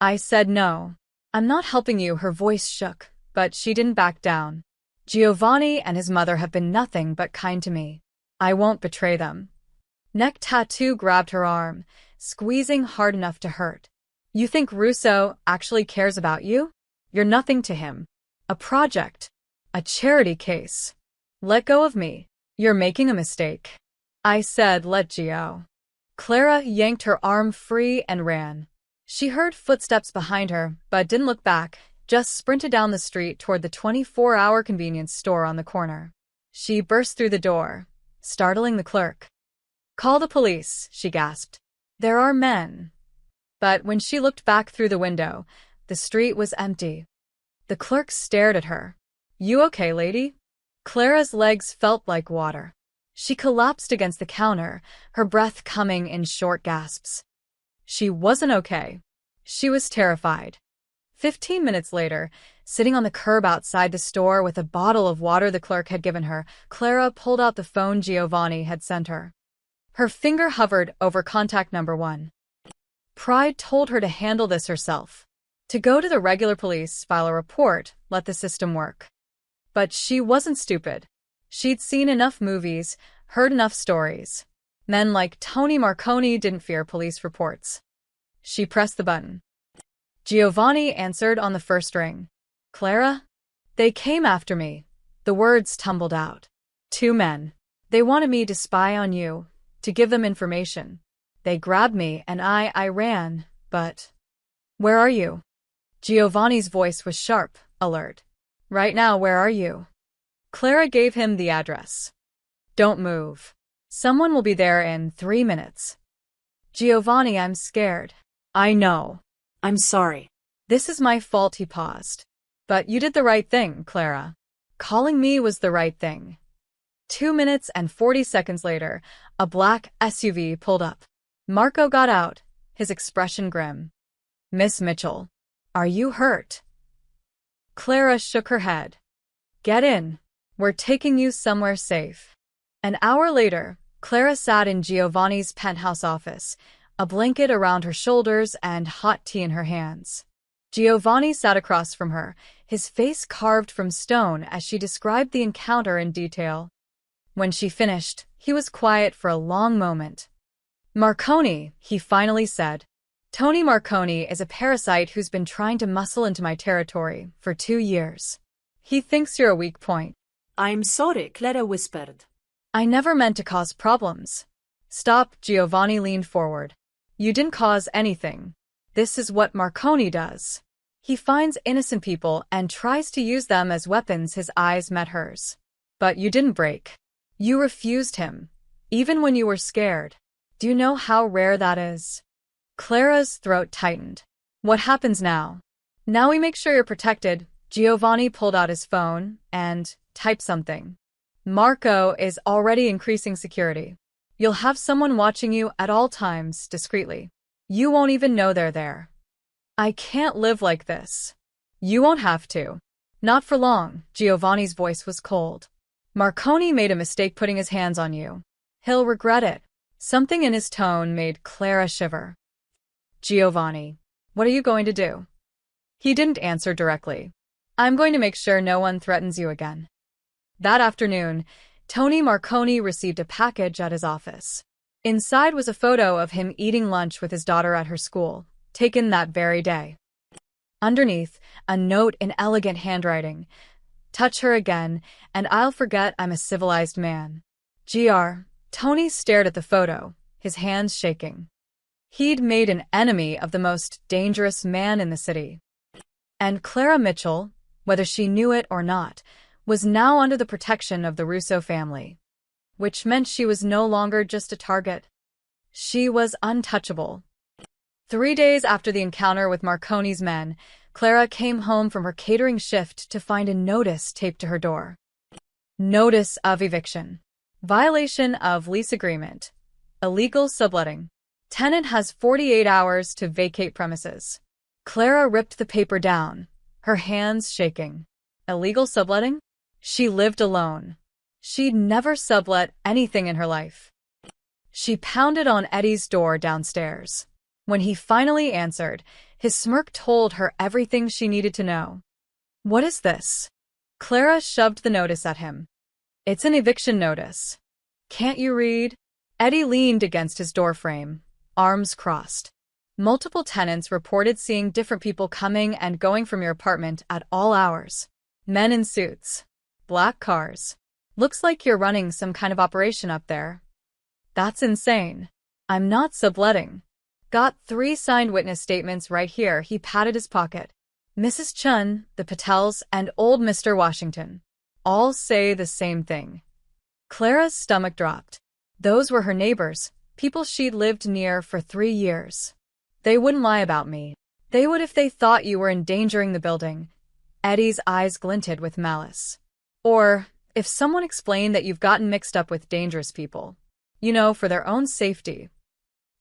I said no. I'm not helping you. Her voice shook, but she didn't back down. Giovanni and his mother have been nothing but kind to me. I won't betray them. Neck Tattoo grabbed her arm, squeezing hard enough to hurt. You think Russo actually cares about you? You're nothing to him. A project. A charity case. Let go of me. You're making a mistake. I said let Gio. Clara yanked her arm free and ran. She heard footsteps behind her, but didn't look back, just sprinted down the street toward the 24-hour convenience store on the corner. She burst through the door, startling the clerk. Call the police, she gasped. There are men. But when she looked back through the window, the street was empty. The clerk stared at her. You okay, lady? Clara's legs felt like water. She collapsed against the counter, her breath coming in short gasps. She wasn't okay. She was terrified. 15 minutes later, sitting on the curb outside the store with a bottle of water the clerk had given her, Clara pulled out the phone Giovanni had sent her. Her finger hovered over contact number 1. Pride told her to handle this herself. To go to the regular police, file a report, let the system work. But she wasn't stupid. She'd seen enough movies, heard enough stories. Men like Tony Marconi didn't fear police reports. She pressed the button. Giovanni answered on the first ring. Clara? They came after me. The words tumbled out. 2 men. They wanted me to spy on you, to give them information. They grabbed me and I ran, but… Where are you? Giovanni's voice was sharp, alert. Right now, where are you? Clara gave him the address. Don't move. Someone will be there in 3 minutes. Giovanni, I'm scared. I know. I'm sorry. This is my fault, he paused. But you did the right thing, Clara. Calling me was the right thing. 2 minutes and 40 seconds later, a black SUV pulled up. Marco got out, his expression grim. Miss Mitchell, are you hurt? Clara shook her head. Get in. We're taking you somewhere safe. An hour later, Clara sat in Giovanni's penthouse office, a blanket around her shoulders and hot tea in her hands. Giovanni sat across from her, his face carved from stone as she described the encounter in detail. When she finished, he was quiet for a long moment. Marconi, he finally said. Tony Marconi is a parasite who's been trying to muscle into my territory for 2 years. He thinks you're a weak point. I'm sorry, Clara whispered. I never meant to cause problems. Stop, Giovanni leaned forward. You didn't cause anything. This is what Marconi does. He finds innocent people and tries to use them as weapons. His eyes met hers. But you didn't break. You refused him, even when you were scared. Do you know how rare that is? Clara's throat tightened. What happens now? Now we make sure you're protected. Giovanni pulled out his phone and typed something. Marco is already increasing security. You'll have someone watching you at all times, discreetly. You won't even know they're there. I can't live like this. You won't have to. Not for long. Giovanni's voice was cold. Marconi made a mistake putting his hands on you. He'll regret it. Something in his tone made Clara shiver. Giovanni, what are you going to do? He didn't answer directly. I'm going to make sure no one threatens you again. That afternoon, Tony Marconi received a package at his office. Inside was a photo of him eating lunch with his daughter at her school, taken that very day. Underneath, a note in elegant handwriting. Touch her again, and I'll forget I'm a civilized man. Gr. Tony stared at the photo, his hands shaking. He'd made an enemy of the most dangerous man in the city. And Clara Mitchell, whether she knew it or not, was now under the protection of the Russo family. Which meant she was no longer just a target. She was untouchable. 3 days after the encounter with Marconi's men, Clara came home from her catering shift to find a notice taped to her door. Notice of eviction. Violation of lease agreement. Illegal subletting. Tenant has 48 hours to vacate premises. Clara ripped the paper down, her hands shaking. Illegal subletting? She lived alone. She'd never sublet anything in her life. She pounded on Eddie's door downstairs. When he finally answered, his smirk told her everything she needed to know. What is this? Clara shoved the notice at him. It's an eviction notice. Can't you read? Eddie leaned against his doorframe, arms crossed. Multiple tenants reported seeing different people coming and going from your apartment at all hours. Men in suits. Black cars. Looks like you're running some kind of operation up there. That's insane. I'm not subletting. Got 3 signed witness statements right here. He patted his pocket. Mrs. Chun, the Patels, and old Mr. Washington. All say the same thing. Clara's stomach dropped. Those were her neighbors, people she'd lived near for 3 years. They wouldn't lie about me. They would if they thought you were endangering the building. Eddie's eyes glinted with malice. Or if someone explained that you've gotten mixed up with dangerous people. You know, for their own safety.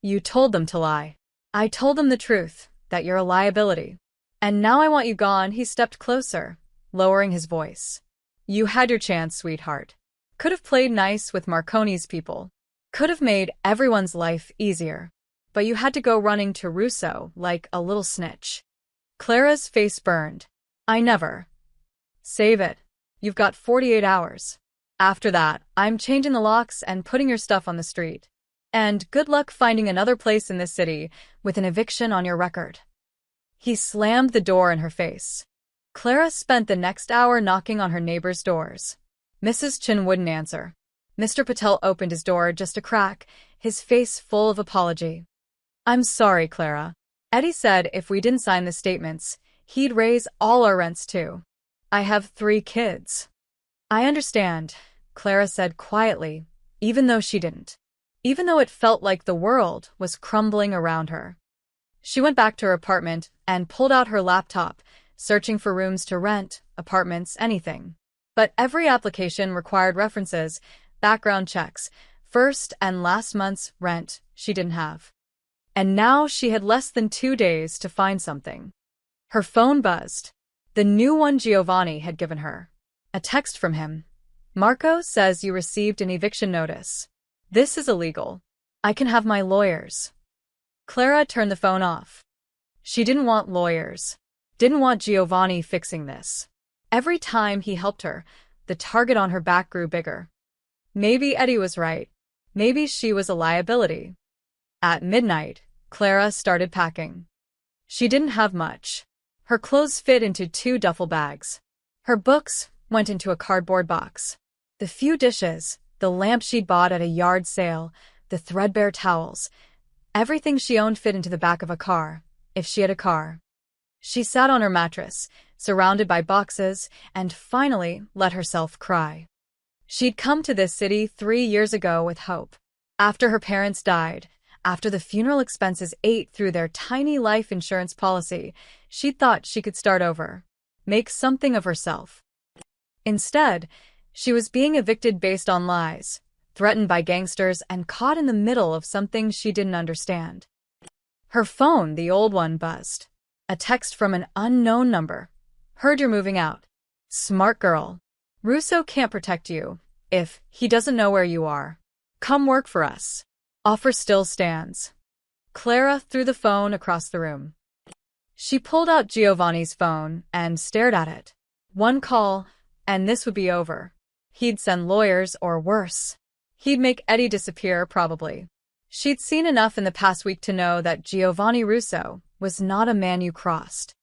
You told them to lie. I told them the truth, that you're a liability. And now I want you gone. He stepped closer, lowering his voice. You had your chance, sweetheart. Could have played nice with Marconi's people. Could have made everyone's life easier. But you had to go running to Russo like a little snitch. Clara's face burned. I never. Save it. You've got 48 hours. After that, I'm changing the locks and putting your stuff on the street. And good luck finding another place in this city with an eviction on your record." He slammed the door in her face. Clara spent the next hour knocking on her neighbors' doors. Mrs. Chin wouldn't answer. Mr. Patel opened his door just a crack, his face full of apology. "I'm sorry, Clara. Eddie said if we didn't sign the statements, he'd raise all our rents too. I have 3 kids." "I understand," Clara said quietly, even though she didn't. Even though it felt like the world was crumbling around her. She went back to her apartment and pulled out her laptop, searching for rooms to rent, apartments, anything. But every application required references, background checks, first and last month's rent she didn't have. And now she had less than 2 days to find something. Her phone buzzed. The new one Giovanni had given her. A text from him. "Marco says you received an eviction notice. This is illegal. I can have my lawyers." Clara turned the phone off. She didn't want lawyers. Didn't want Giovanni fixing this. Every time he helped her, the target on her back grew bigger. Maybe Eddie was right. Maybe she was a liability. At midnight, Clara started packing. She didn't have much. Her clothes fit into 2 duffel bags. Her books went into a cardboard box. The few dishes, the lamp she'd bought at a yard sale, the threadbare towels, everything she owned fit into the back of a car, if she had a car. She sat on her mattress, surrounded by boxes, and finally let herself cry. She'd come to this city 3 years ago with hope. After her parents died, after the funeral expenses ate through their tiny life insurance policy, she'd thought she could start over, make something of herself. Instead, she was being evicted based on lies, threatened by gangsters, and caught in the middle of something she didn't understand. Her phone, the old one, buzzed. A text from an unknown number. "Heard you're moving out. Smart girl. Russo can't protect you if he doesn't know where you are. Come work for us. Offer still stands." Clara threw the phone across the room. She pulled out Giovanni's phone and stared at it. One call, and this would be over. He'd send lawyers, or worse. He'd make Eddie disappear, probably. She'd seen enough in the past week to know that Giovanni Russo was not a man you crossed.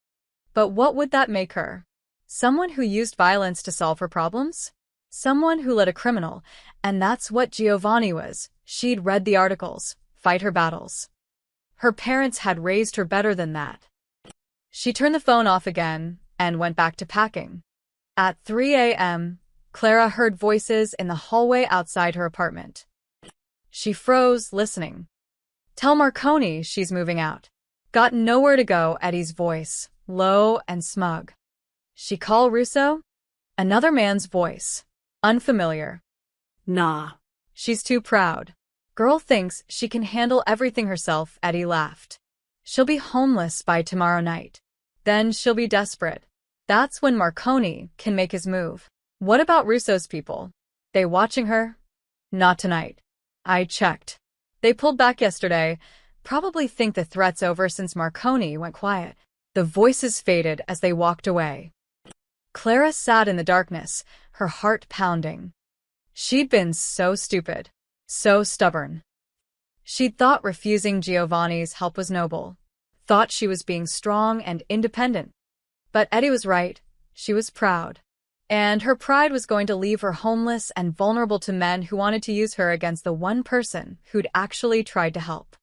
But what would that make her? Someone who used violence to solve her problems? Someone who led a criminal, and that's what Giovanni was. She'd read the articles, fight her battles. Her parents had raised her better than that. She turned the phone off again and went back to packing. At 3 a.m., Clara heard voices in the hallway outside her apartment. She froze, listening. "Tell Marconi she's moving out." Got nowhere to go, Eddie's voice, low and smug. "She call Russo?" Another man's voice, unfamiliar. "Nah. She's too proud. Girl thinks she can handle everything herself," Eddie laughed. "She'll be homeless by tomorrow night. Then she'll be desperate. That's when Marconi can make his move." "What about Russo's people? They watching her?" "Not tonight. I checked. They pulled back yesterday. Probably think the threat's over since Marconi went quiet." The voices faded as they walked away. Clara sat in the darkness, her heart pounding. She'd been so stupid, so stubborn. She'd thought refusing Giovanni's help was noble, thought she was being strong and independent. But Eddie was right. She was proud. And her pride was going to leave her homeless and vulnerable to men who wanted to use her against the one person who'd actually tried to help.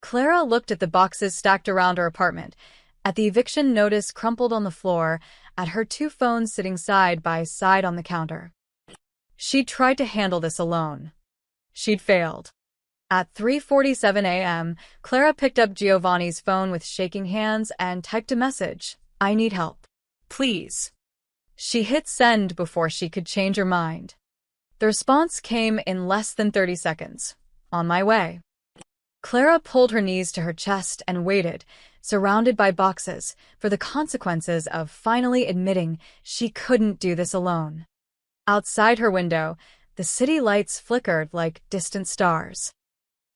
Clara looked at the boxes stacked around her apartment, at the eviction notice crumpled on the floor, at her 2 phones sitting side by side on the counter. She'd tried to handle this alone. She'd failed. At 3:47 a.m., Clara picked up Giovanni's phone with shaking hands and typed a message. "I need help. Please." She hit send before she could change her mind. The response came in less than 30 seconds. "On my way." Clara pulled her knees to her chest and waited, surrounded by boxes, for the consequences of finally admitting she couldn't do this alone. Outside her window, the city lights flickered like distant stars.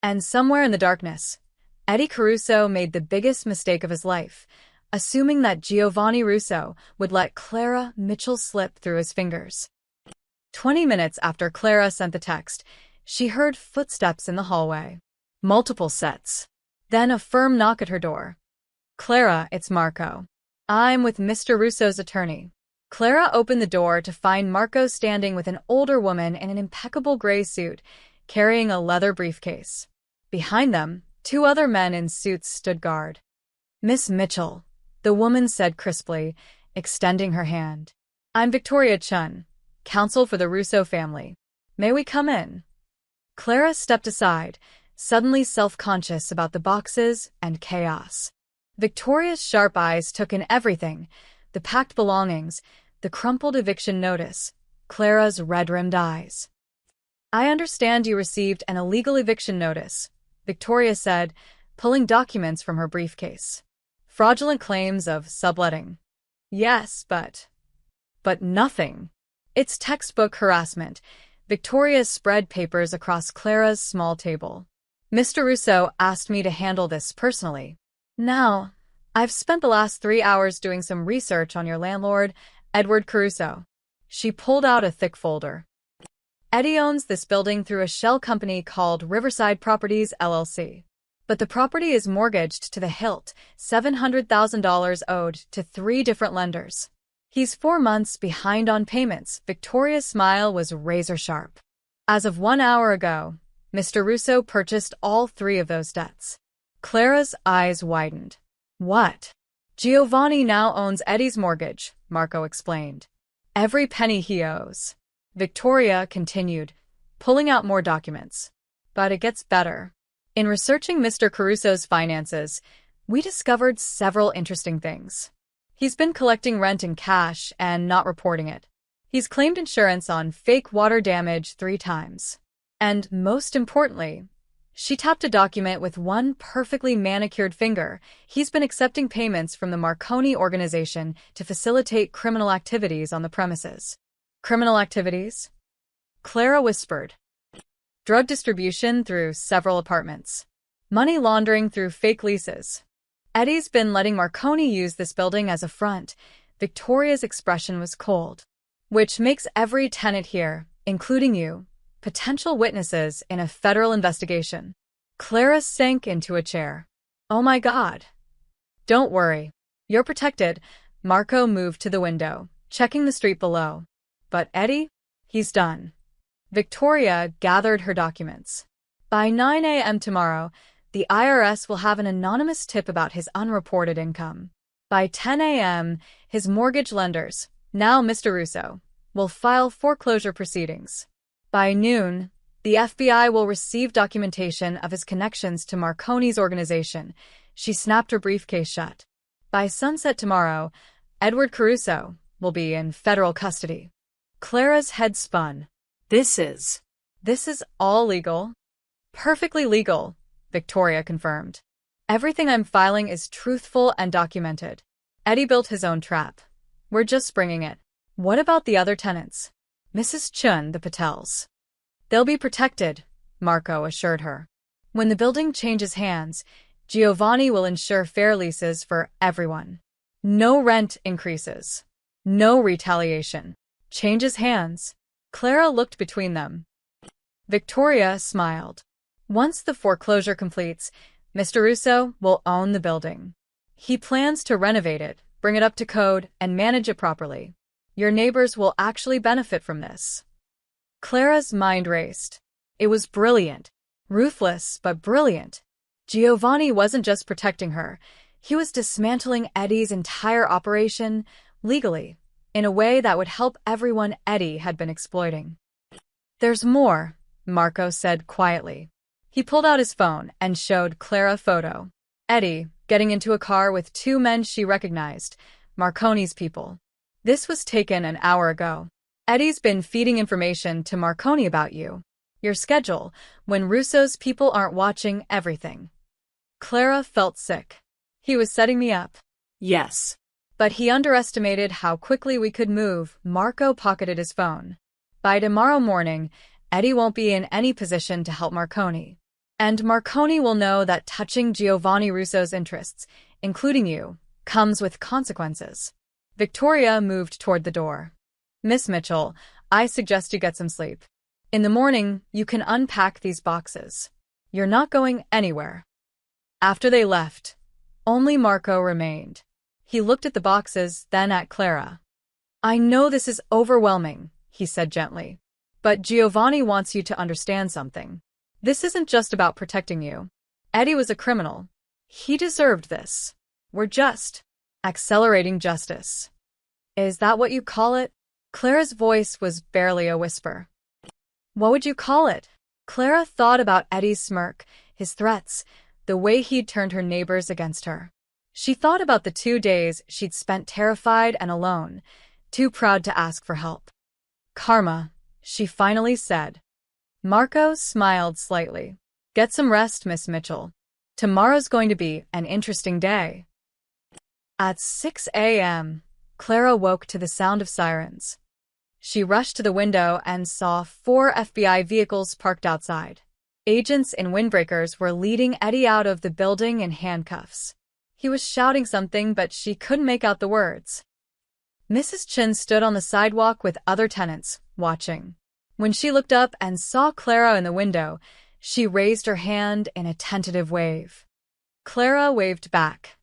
And somewhere in the darkness, Eddie Caruso made the biggest mistake of his life, assuming that Giovanni Russo would let Clara Mitchell slip through his fingers. 20 minutes after Clara sent the text, she heard footsteps in the hallway. Multiple sets. Then a firm knock at her door. "Clara, it's Marco. I'm with Mr. Russo's attorney." Clara opened the door to find Marco standing with an older woman in an impeccable gray suit, carrying a leather briefcase. Behind them, two other men in suits stood guard. "Miss Mitchell," the woman said crisply, extending her hand. "I'm Victoria Chun, counsel for the Russo family. May we come in?" Clara stepped aside, suddenly self-conscious about the boxes and chaos. Victoria's sharp eyes took in everything: the packed belongings, the crumpled eviction notice, Clara's red-rimmed eyes. "I understand you received an illegal eviction notice," Victoria said, pulling documents from her briefcase. "Fraudulent claims of subletting." "Yes, but nothing. It's textbook harassment." Victoria spread papers across Clara's small table. "Mr. Russo asked me to handle this personally. Now, I've spent the last 3 hours doing some research on your landlord, Edward Caruso." She pulled out a thick folder. "Eddie owns this building through a shell company called Riverside Properties, LLC. But the property is mortgaged to the hilt, $700,000 owed to 3 different lenders. He's 4 months behind on payments." Victoria's smile was razor-sharp. "As of 1 hour ago, Mr. Russo purchased all 3 of those debts." Clara's eyes widened. "What?" "Giovanni now owns Eddie's mortgage," Marco explained. "Every penny he owes." Victoria continued, pulling out more documents. "But it gets better. In researching Mr. Caruso's finances, we discovered several interesting things. He's been collecting rent in cash and not reporting it. He's claimed insurance on fake water damage 3 times. And most importantly, she tapped a document with one perfectly manicured finger. He's been accepting payments from the Marconi organization to facilitate criminal activities on the premises." "Criminal activities?" Clara whispered. "Drug distribution through several apartments. Money laundering through fake leases. Eddie's been letting Marconi use this building as a front." Victoria's expression was cold. "Which makes every tenant here, including you, potential witnesses in a federal investigation." Clara sank into a chair. "Oh my God." "Don't worry. You're protected." Marco moved to the window, checking the street below. "But Eddie? He's done." Victoria gathered her documents. "By 9 a.m. tomorrow, the IRS will have an anonymous tip about his unreported income. By 10 a.m., his mortgage lenders, now Mr. Russo, will file foreclosure proceedings. By noon, the FBI will receive documentation of his connections to Marconi's organization." She snapped her briefcase shut. "By sunset tomorrow, Edward Caruso will be in federal custody." Clara's head spun. This is all legal?" "Perfectly legal," Victoria confirmed. "Everything I'm filing is truthful and documented. Eddie built his own trap. We're just springing it." "What about the other tenants? Mrs. Chun, the Patels?" "They'll be protected," Marco assured her. "When the building changes hands, Giovanni will ensure fair leases for everyone. No rent increases. No retaliation. Changes hands." Clara looked between them. Victoria smiled. "Once the foreclosure completes, Mr. Russo will own the building. He plans to renovate it, bring it up to code, and manage it properly. Your neighbors will actually benefit from this." Clara's mind raced. It was brilliant. Ruthless, but brilliant. Giovanni wasn't just protecting her. He was dismantling Eddie's entire operation, legally, in a way that would help everyone Eddie had been exploiting. "There's more," Marco said quietly. He pulled out his phone and showed Clara a photo. Eddie, getting into a car with 2 men she recognized, Marconi's people. "This was taken an hour ago. Eddie's been feeding information to Marconi about you. Your schedule, when Russo's people aren't watching everything." Clara felt sick. He was setting me up. Yes. But he underestimated how quickly we could move. Marco pocketed his phone. "By tomorrow morning, Eddie won't be in any position to help Marconi. And Marconi will know that touching Giovanni Russo's interests, including you, comes with consequences. Victoria moved toward the door. Miss Mitchell, I suggest you get some sleep. In the morning, you can unpack these boxes. You're not going anywhere. After they left, only Marco remained. He looked at the boxes, then at Clara. I know this is overwhelming, he said gently. But Giovanni wants you to understand something. This isn't just about protecting you. Eddie was a criminal. He deserved this. We're just accelerating justice. Is that what you call it? Clara's voice was barely a whisper. What would you call it? Clara thought about Eddie's smirk, his threats, the way he'd turned her neighbors against her. She thought about the 2 days she'd spent terrified and alone, too proud to ask for help. Karma, she finally said. Marco smiled slightly. Get some rest, Miss Mitchell. Tomorrow's going to be an interesting day. At 6 a.m., Clara woke to the sound of sirens. She rushed to the window and saw 4 FBI vehicles parked outside. Agents in windbreakers were leading Eddie out of the building in handcuffs. He was shouting something, but she couldn't make out the words. Mrs. Chin stood on the sidewalk with other tenants, watching. When she looked up and saw Clara in the window, she raised her hand in a tentative wave. Clara waved back.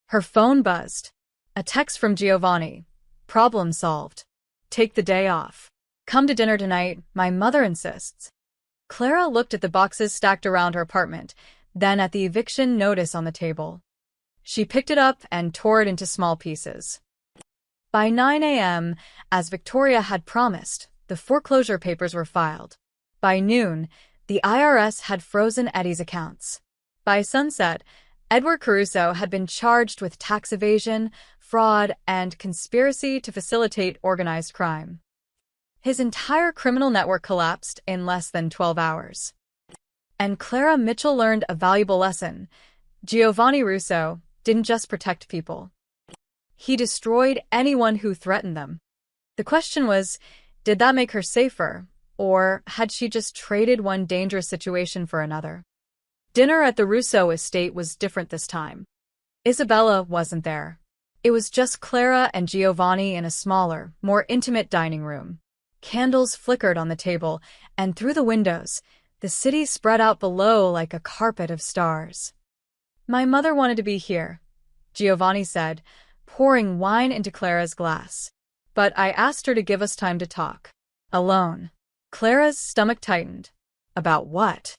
Her phone buzzed. A text from Giovanni. Problem solved. Take the day off. Come to dinner tonight, my mother insists. Clara looked at the boxes stacked around her apartment, then at the eviction notice on the table. She picked it up and tore it into small pieces. By 9 a.m., as Victoria had promised, the foreclosure papers were filed. By noon, the IRS had frozen Eddie's accounts. By sunset, Edward Caruso had been charged with tax evasion, fraud, and conspiracy to facilitate organized crime. His entire criminal network collapsed in less than 12 hours. And Clara Mitchell learned a valuable lesson. Giovanni Russo didn't just protect people. He destroyed anyone who threatened them. The question was, did that make her safer, or had she just traded one dangerous situation for another? Dinner at the Russo estate was different this time. Isabella wasn't there. It was just Clara and Giovanni in a smaller, more intimate dining room. Candles flickered on the table, and through the windows, the city spread out below like a carpet of stars. My mother wanted to be here, Giovanni said, pouring wine into Clara's glass. But I asked her to give us time to talk. Alone. Clara's stomach tightened. About what?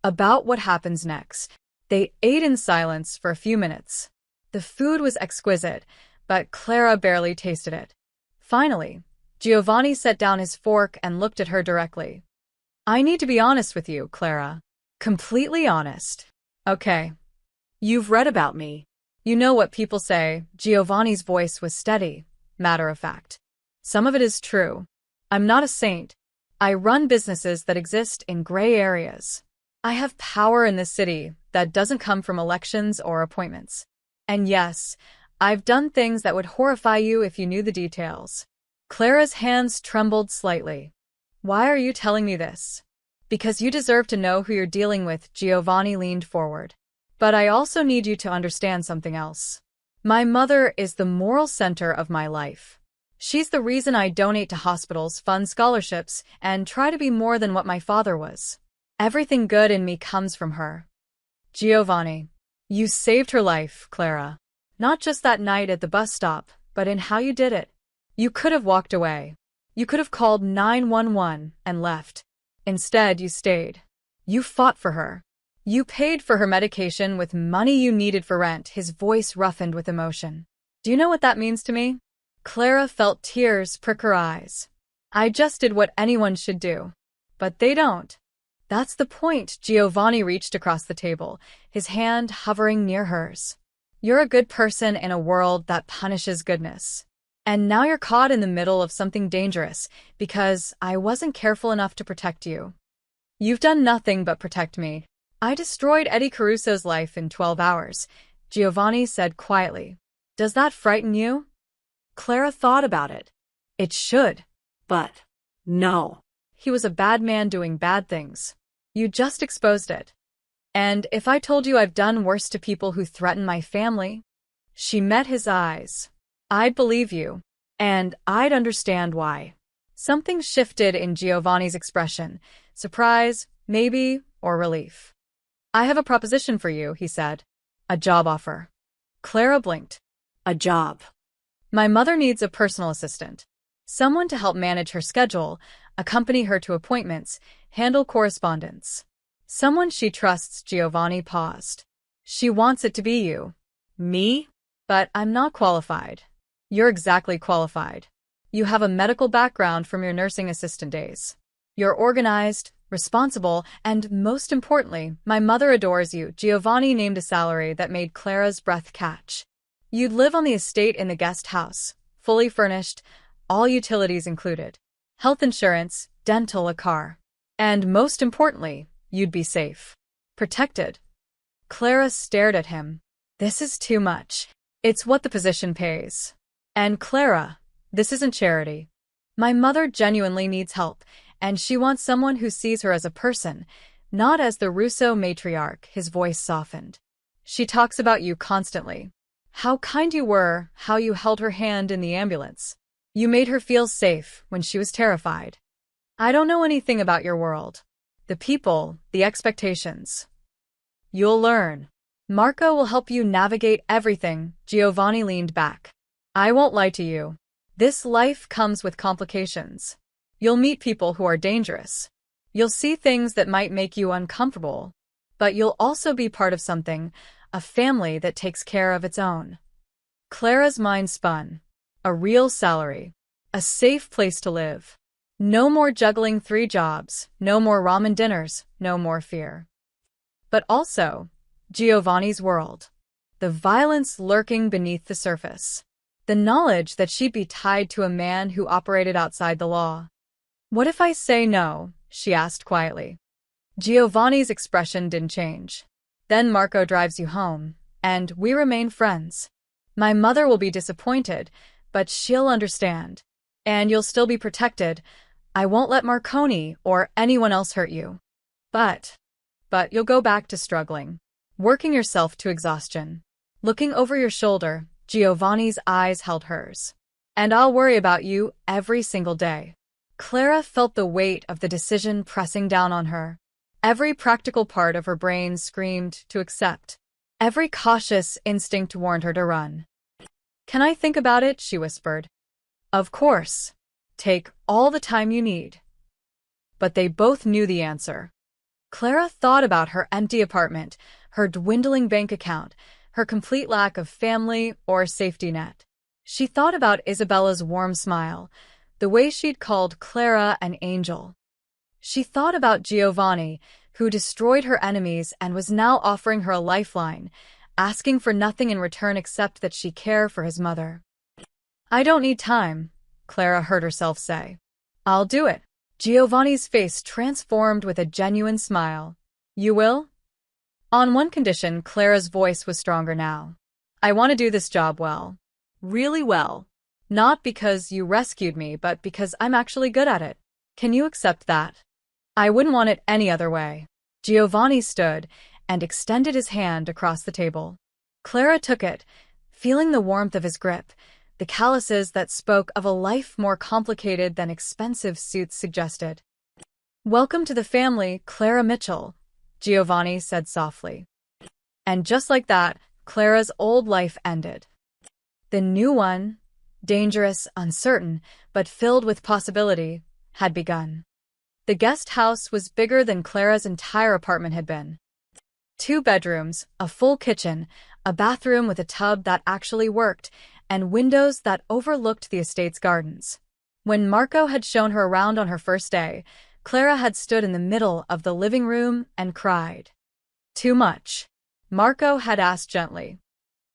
About what happens next. They ate in silence for a few minutes. The food was exquisite, but Clara barely tasted it. Finally, Giovanni set down his fork and looked at her directly. I need to be honest with you, Clara. Completely honest. Okay. You've read about me. You know what people say. Giovanni's voice was steady, matter of fact. Some of it is true. I'm not a saint. I run businesses that exist in gray areas. I have power in this city that doesn't come from elections or appointments. And yes, I've done things that would horrify you if you knew the details. Clara's hands trembled slightly. Why are you telling me this? Because you deserve to know who you're dealing with, Giovanni leaned forward. But I also need you to understand something else. My mother is the moral center of my life. She's the reason I donate to hospitals, fund scholarships, and try to be more than what my father was. Everything good in me comes from her. Giovanni, you saved her life, Clara. Not just that night at the bus stop, but in how you did it. You could have walked away. You could have called 911 and left. Instead, you stayed. You fought for her. You paid for her medication with money you needed for rent, his voice roughened with emotion. Do you know what that means to me? Clara felt tears prick her eyes. I just did what anyone should do. But they don't. That's the point. Giovanni reached across the table, his hand hovering near hers. You're a good person in a world that punishes goodness. And now you're caught in the middle of something dangerous because I wasn't careful enough to protect you. You've done nothing but protect me. I destroyed Eddie Caruso's life in 12 hours, Giovanni said quietly. Does that frighten you? Clara thought about it. It should. But no. He was a bad man doing bad things. You just exposed it. And if I told you I've done worse to people who threaten my family? She met his eyes. I'd believe you. And I'd understand why. Something shifted in Giovanni's expression. Surprise, maybe, or relief. I have a proposition for you, he said. A job offer. Clara blinked. A job. My mother needs a personal assistant. Someone to help manage her schedule, accompany her to appointments, handle correspondence. Someone she trusts. Giovanni paused. She wants it to be you. Me? But I'm not qualified. You're exactly qualified. You have a medical background from your nursing assistant days. You're organized, responsible, and most importantly, my mother adores you. Giovanni named a salary that made Clara's breath catch. You'd live on the estate in the guest house, fully furnished, all utilities included. Health insurance, dental, a car. And most importantly, you'd be safe. Protected. Clara stared at him. This is too much. It's what the position pays. And Clara, this isn't charity. My mother genuinely needs help, and she wants someone who sees her as a person, not as the Russo matriarch. His voice softened. She talks about you constantly. How kind you were, how you held her hand in the ambulance. You made her feel safe when she was terrified. I don't know anything about your world. The people, the expectations. You'll learn. Marco will help you navigate everything. Giovanni leaned back. I won't lie to you. This life comes with complications. You'll meet people who are dangerous. You'll see things that might make you uncomfortable. But you'll also be part of something, a family that takes care of its own. Clara's mind spun. A real salary. A safe place to live. No more juggling 3 jobs, no more ramen dinners, no more fear. But also, Giovanni's world. The violence lurking beneath the surface. The knowledge that she'd be tied to a man who operated outside the law. What if I say no? She asked quietly. Giovanni's expression didn't change. Then Marco drives you home, and we remain friends. My mother will be disappointed, but she'll understand. And you'll still be protected. I won't let Marconi or anyone else hurt you. But you'll go back to struggling. Working yourself to exhaustion. Looking over your shoulder, Giovanni's eyes held hers. And I'll worry about you every single day. Clara felt the weight of the decision pressing down on her. Every practical part of her brain screamed to accept. Every cautious instinct warned her to run. Can I think about it? She whispered. Of course. Take all the time you need. But they both knew the answer. Clara thought about her empty apartment, her dwindling bank account, her complete lack of family or safety net. She thought about Isabella's warm smile, the way she'd called Clara an angel. She thought about Giovanni, who destroyed her enemies and was now offering her a lifeline, asking for nothing in return except that she care for his mother. I don't need time, Clara heard herself say. I'll do it. Giovanni's face transformed with a genuine smile. You will? On one condition. Clara's voice was stronger now. I want to do this job well. Really well. Not because you rescued me, but because I'm actually good at it. Can you accept that? I wouldn't want it any other way. Giovanni stood and extended his hand across the table. Clara took it, feeling the warmth of his grip, the calluses that spoke of a life more complicated than expensive suits suggested. Welcome to the family, Clara Mitchell, Giovanni said softly. And just like that, Clara's old life ended. The new one, dangerous, uncertain, but filled with possibility, had begun. The guest house was bigger than Clara's entire apartment had been. 2 bedrooms, a full kitchen, a bathroom with a tub that actually worked, and windows that overlooked the estate's gardens. When Marco had shown her around on her first day, Clara had stood in the middle of the living room and cried. Too much? Marco had asked gently.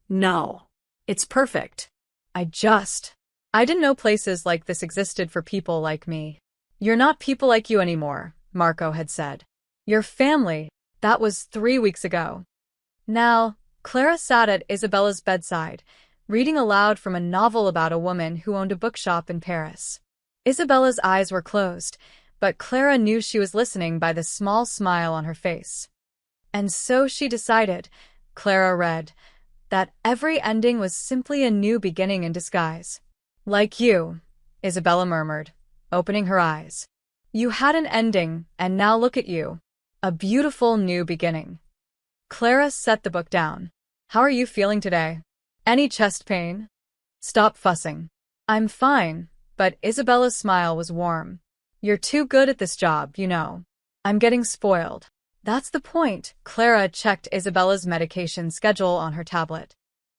No. It's perfect. I didn't know places like this existed for people like me. You're not people like you anymore, Marco had said. Your family, that was 3 weeks ago. Now, Clara sat at Isabella's bedside, reading aloud from a novel about a woman who owned a bookshop in Paris. Isabella's eyes were closed, but Clara knew she was listening by the small smile on her face. And so she decided, Clara read, that every ending was simply a new beginning in disguise. Like you, Isabella murmured, opening her eyes. You had an ending, and now look at you. A beautiful new beginning. Clara set the book down. How are you feeling today? Any chest pain? Stop fussing. I'm fine, but Isabella's smile was warm. You're too good at this job, you know. I'm getting spoiled. That's the point. Clara checked Isabella's medication schedule on her tablet.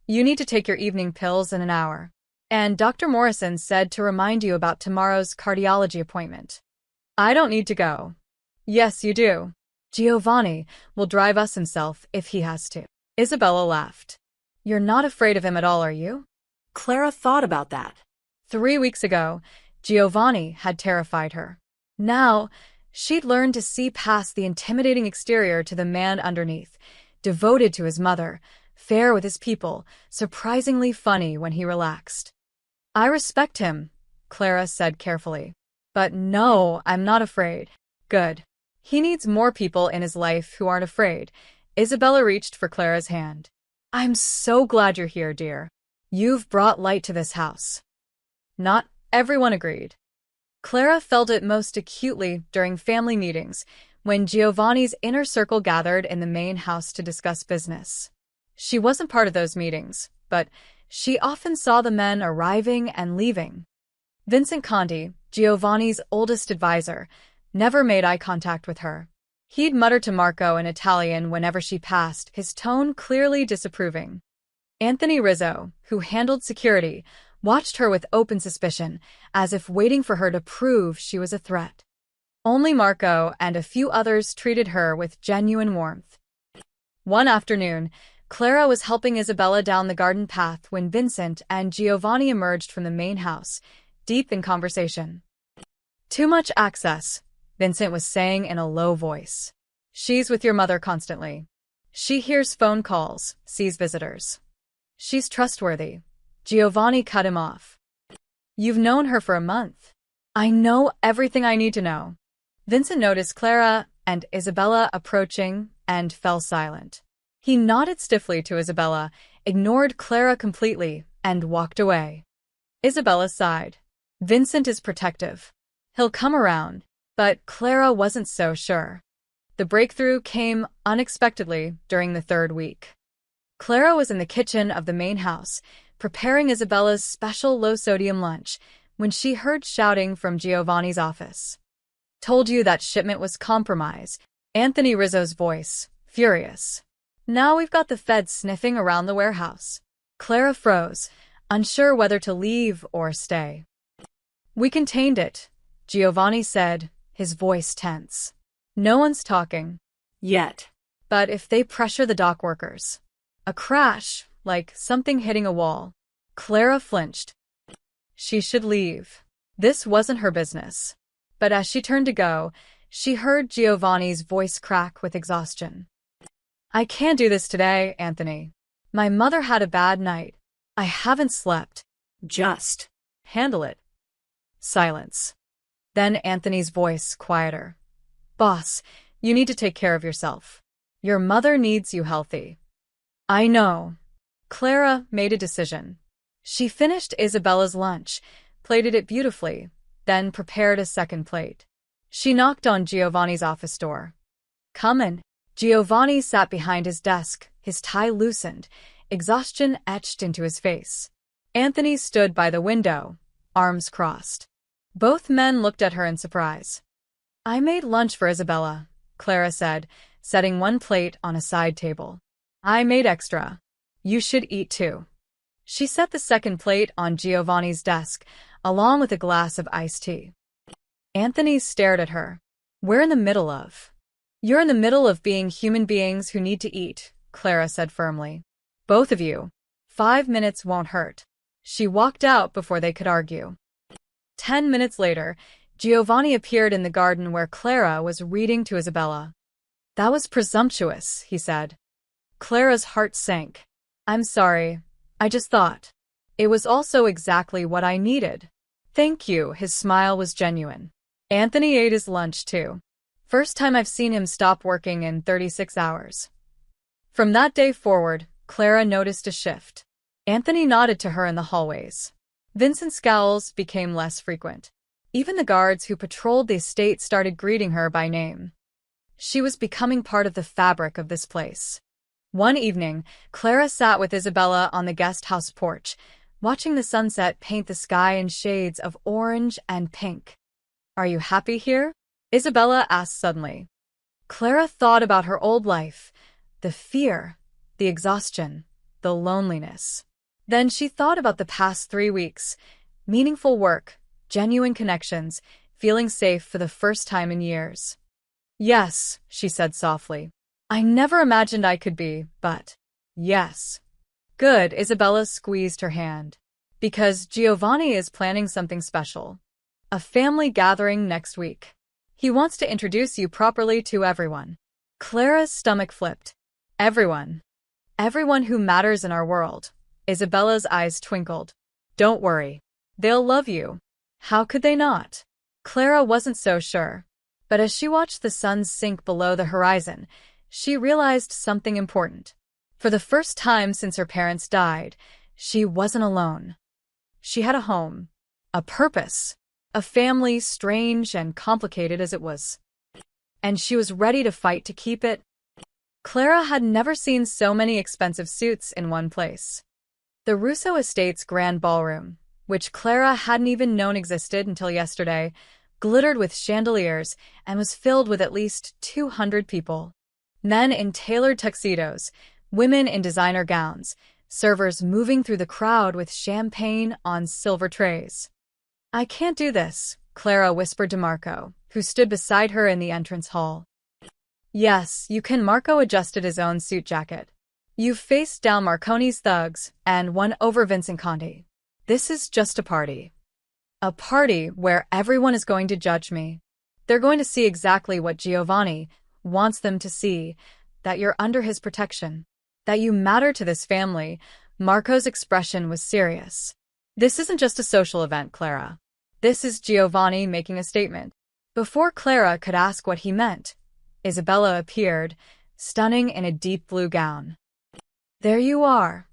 You need to take your evening pills in an hour. And Dr. Morrison said to remind you about tomorrow's cardiology appointment. I don't need to go. Yes, you do. Giovanni will drive us himself if he has to. Isabella laughed. You're not afraid of him at all, are you? Clara thought about that. 3 weeks ago, Giovanni had terrified her. Now, she'd learned to see past the intimidating exterior to the man underneath, devoted to his mother, fair with his people, surprisingly funny when he relaxed. I respect him, Clara said carefully. But no, I'm not afraid. Good. He needs more people in his life who aren't afraid. Isabella reached for Clara's hand. I'm so glad you're here, dear. You've brought light to this house. Not everyone agreed. Clara felt it most acutely during family meetings, when Giovanni's inner circle gathered in the main house to discuss business. She wasn't part of those meetings, but she often saw the men arriving and leaving. Vincent Conti, Giovanni's oldest advisor, never made eye contact with her. He'd mutter to Marco in Italian whenever she passed, his tone clearly disapproving. Anthony Rizzo, who handled security, watched her with open suspicion, as if waiting for her to prove she was a threat. Only Marco and a few others treated her with genuine warmth. One afternoon, Clara was helping Isabella down the garden path when Vincent and Giovanni emerged from the main house, deep in conversation. Too much access, Vincent was saying in a low voice. She's with your mother constantly. She hears phone calls, sees visitors. She's trustworthy. Giovanni cut him off. You've known her for a month. I know everything I need to know. Vincent noticed Clara and Isabella approaching and fell silent. He nodded stiffly to Isabella, ignored Clara completely, and walked away. Isabella sighed. Vincent is protective. He'll come around, but Clara wasn't so sure. The breakthrough came unexpectedly during the 3rd week. Clara was in the kitchen of the main house, preparing Isabella's special low-sodium lunch, when she heard shouting from Giovanni's office. Told you that shipment was compromised, Anthony Rizzo's voice, furious. Now we've got the feds sniffing around the warehouse. Clara froze, unsure whether to leave or stay. We contained it, Giovanni said, his voice tense. No one's talking. Yet. But if they pressure the dock workers. A crash, like something hitting a wall. Clara flinched. She should leave. This wasn't her business. But as she turned to go, she heard Giovanni's voice crack with exhaustion. I can't do this today, Anthony. My mother had a bad night. I haven't slept. Just. Handle it. Silence. Then Anthony's voice quieter. Boss, you need to take care of yourself. Your mother needs you healthy. I know. Clara made a decision. She finished Isabella's lunch, plated it beautifully, then prepared a second plate. She knocked on Giovanni's office door. Come in. Giovanni sat behind his desk, his tie loosened, exhaustion etched into his face. Anthony stood by the window, arms crossed. Both men looked at her in surprise. I made lunch for Isabella, Clara said, setting one plate on a side table. I made extra. You should eat too. She set the second plate on Giovanni's desk, along with a glass of iced tea. Anthony stared at her. We're in the middle of. You're in the middle of being human beings who need to eat, Clara said firmly. Both of you. 5 minutes won't hurt. She walked out before they could argue. 10 minutes later, Giovanni appeared in the garden where Clara was reading to Isabella. That was presumptuous, he said. Clara's heart sank. I'm sorry. I just thought. It was also exactly what I needed. Thank you, his smile was genuine. Anthony ate his lunch too. First time I've seen him stop working in 36 hours. From that day forward, Clara noticed a shift. Anthony nodded to her in the hallways. Vincent's scowls became less frequent. Even the guards who patrolled the estate started greeting her by name. She was becoming part of the fabric of this place. One evening, Clara sat with Isabella on the guest house porch, watching the sunset paint the sky in shades of orange and pink. "Are you happy here?" Isabella asked suddenly. Clara thought about her old life, the fear, the exhaustion, the loneliness. Then she thought about the past 3 weeks, meaningful work, genuine connections, feeling safe for the first time in years. "Yes," she said softly. "I never imagined I could be, but yes." "Good," Isabella squeezed her hand. "Because Giovanni is planning something special. A family gathering next week. He wants to introduce you properly to everyone." Clara's stomach flipped. Everyone. Everyone who matters in our world. Isabella's eyes twinkled. "Don't worry. They'll love you." How could they not? Clara wasn't so sure. But as she watched the sun sink below the horizon, she realized something important. For the first time since her parents died, she wasn't alone. She had a home, a purpose, a family strange and complicated as it was. And she was ready to fight to keep it. Clara had never seen so many expensive suits in one place. The Russo estate's grand ballroom, which Clara hadn't even known existed until yesterday, glittered with chandeliers and was filled with at least 200 people. Men in tailored tuxedos, women in designer gowns, servers moving through the crowd with champagne on silver trays. "I can't do this," Clara whispered to Marco, who stood beside her in the entrance hall. "Yes, you can." Marco adjusted his own suit jacket. "You've faced down Marconi's thugs and won over Vincent Conti. This is just a party. A party where everyone is going to judge me. They're going to see exactly what Giovanni wants them to see, that you're under his protection, that you matter to this family." Marco's expression was serious. "This isn't just a social event, Clara. This is Giovanni making a statement." Before Clara could ask what he meant, Isabella appeared, stunning in a deep blue gown. "There you are."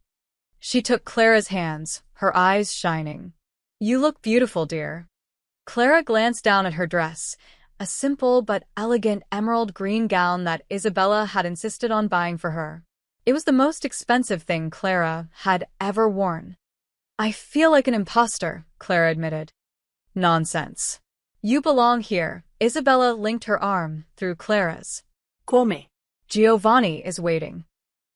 She took Clara's hands, her eyes shining. "You look beautiful, dear." Clara glanced down at her dress, a simple but elegant emerald green gown that Isabella had insisted on buying for her. It was the most expensive thing Clara had ever worn. "I feel like an imposter," Clara admitted. "Nonsense. You belong here." Isabella linked her arm through Clara's. Come. "Giovanni is waiting."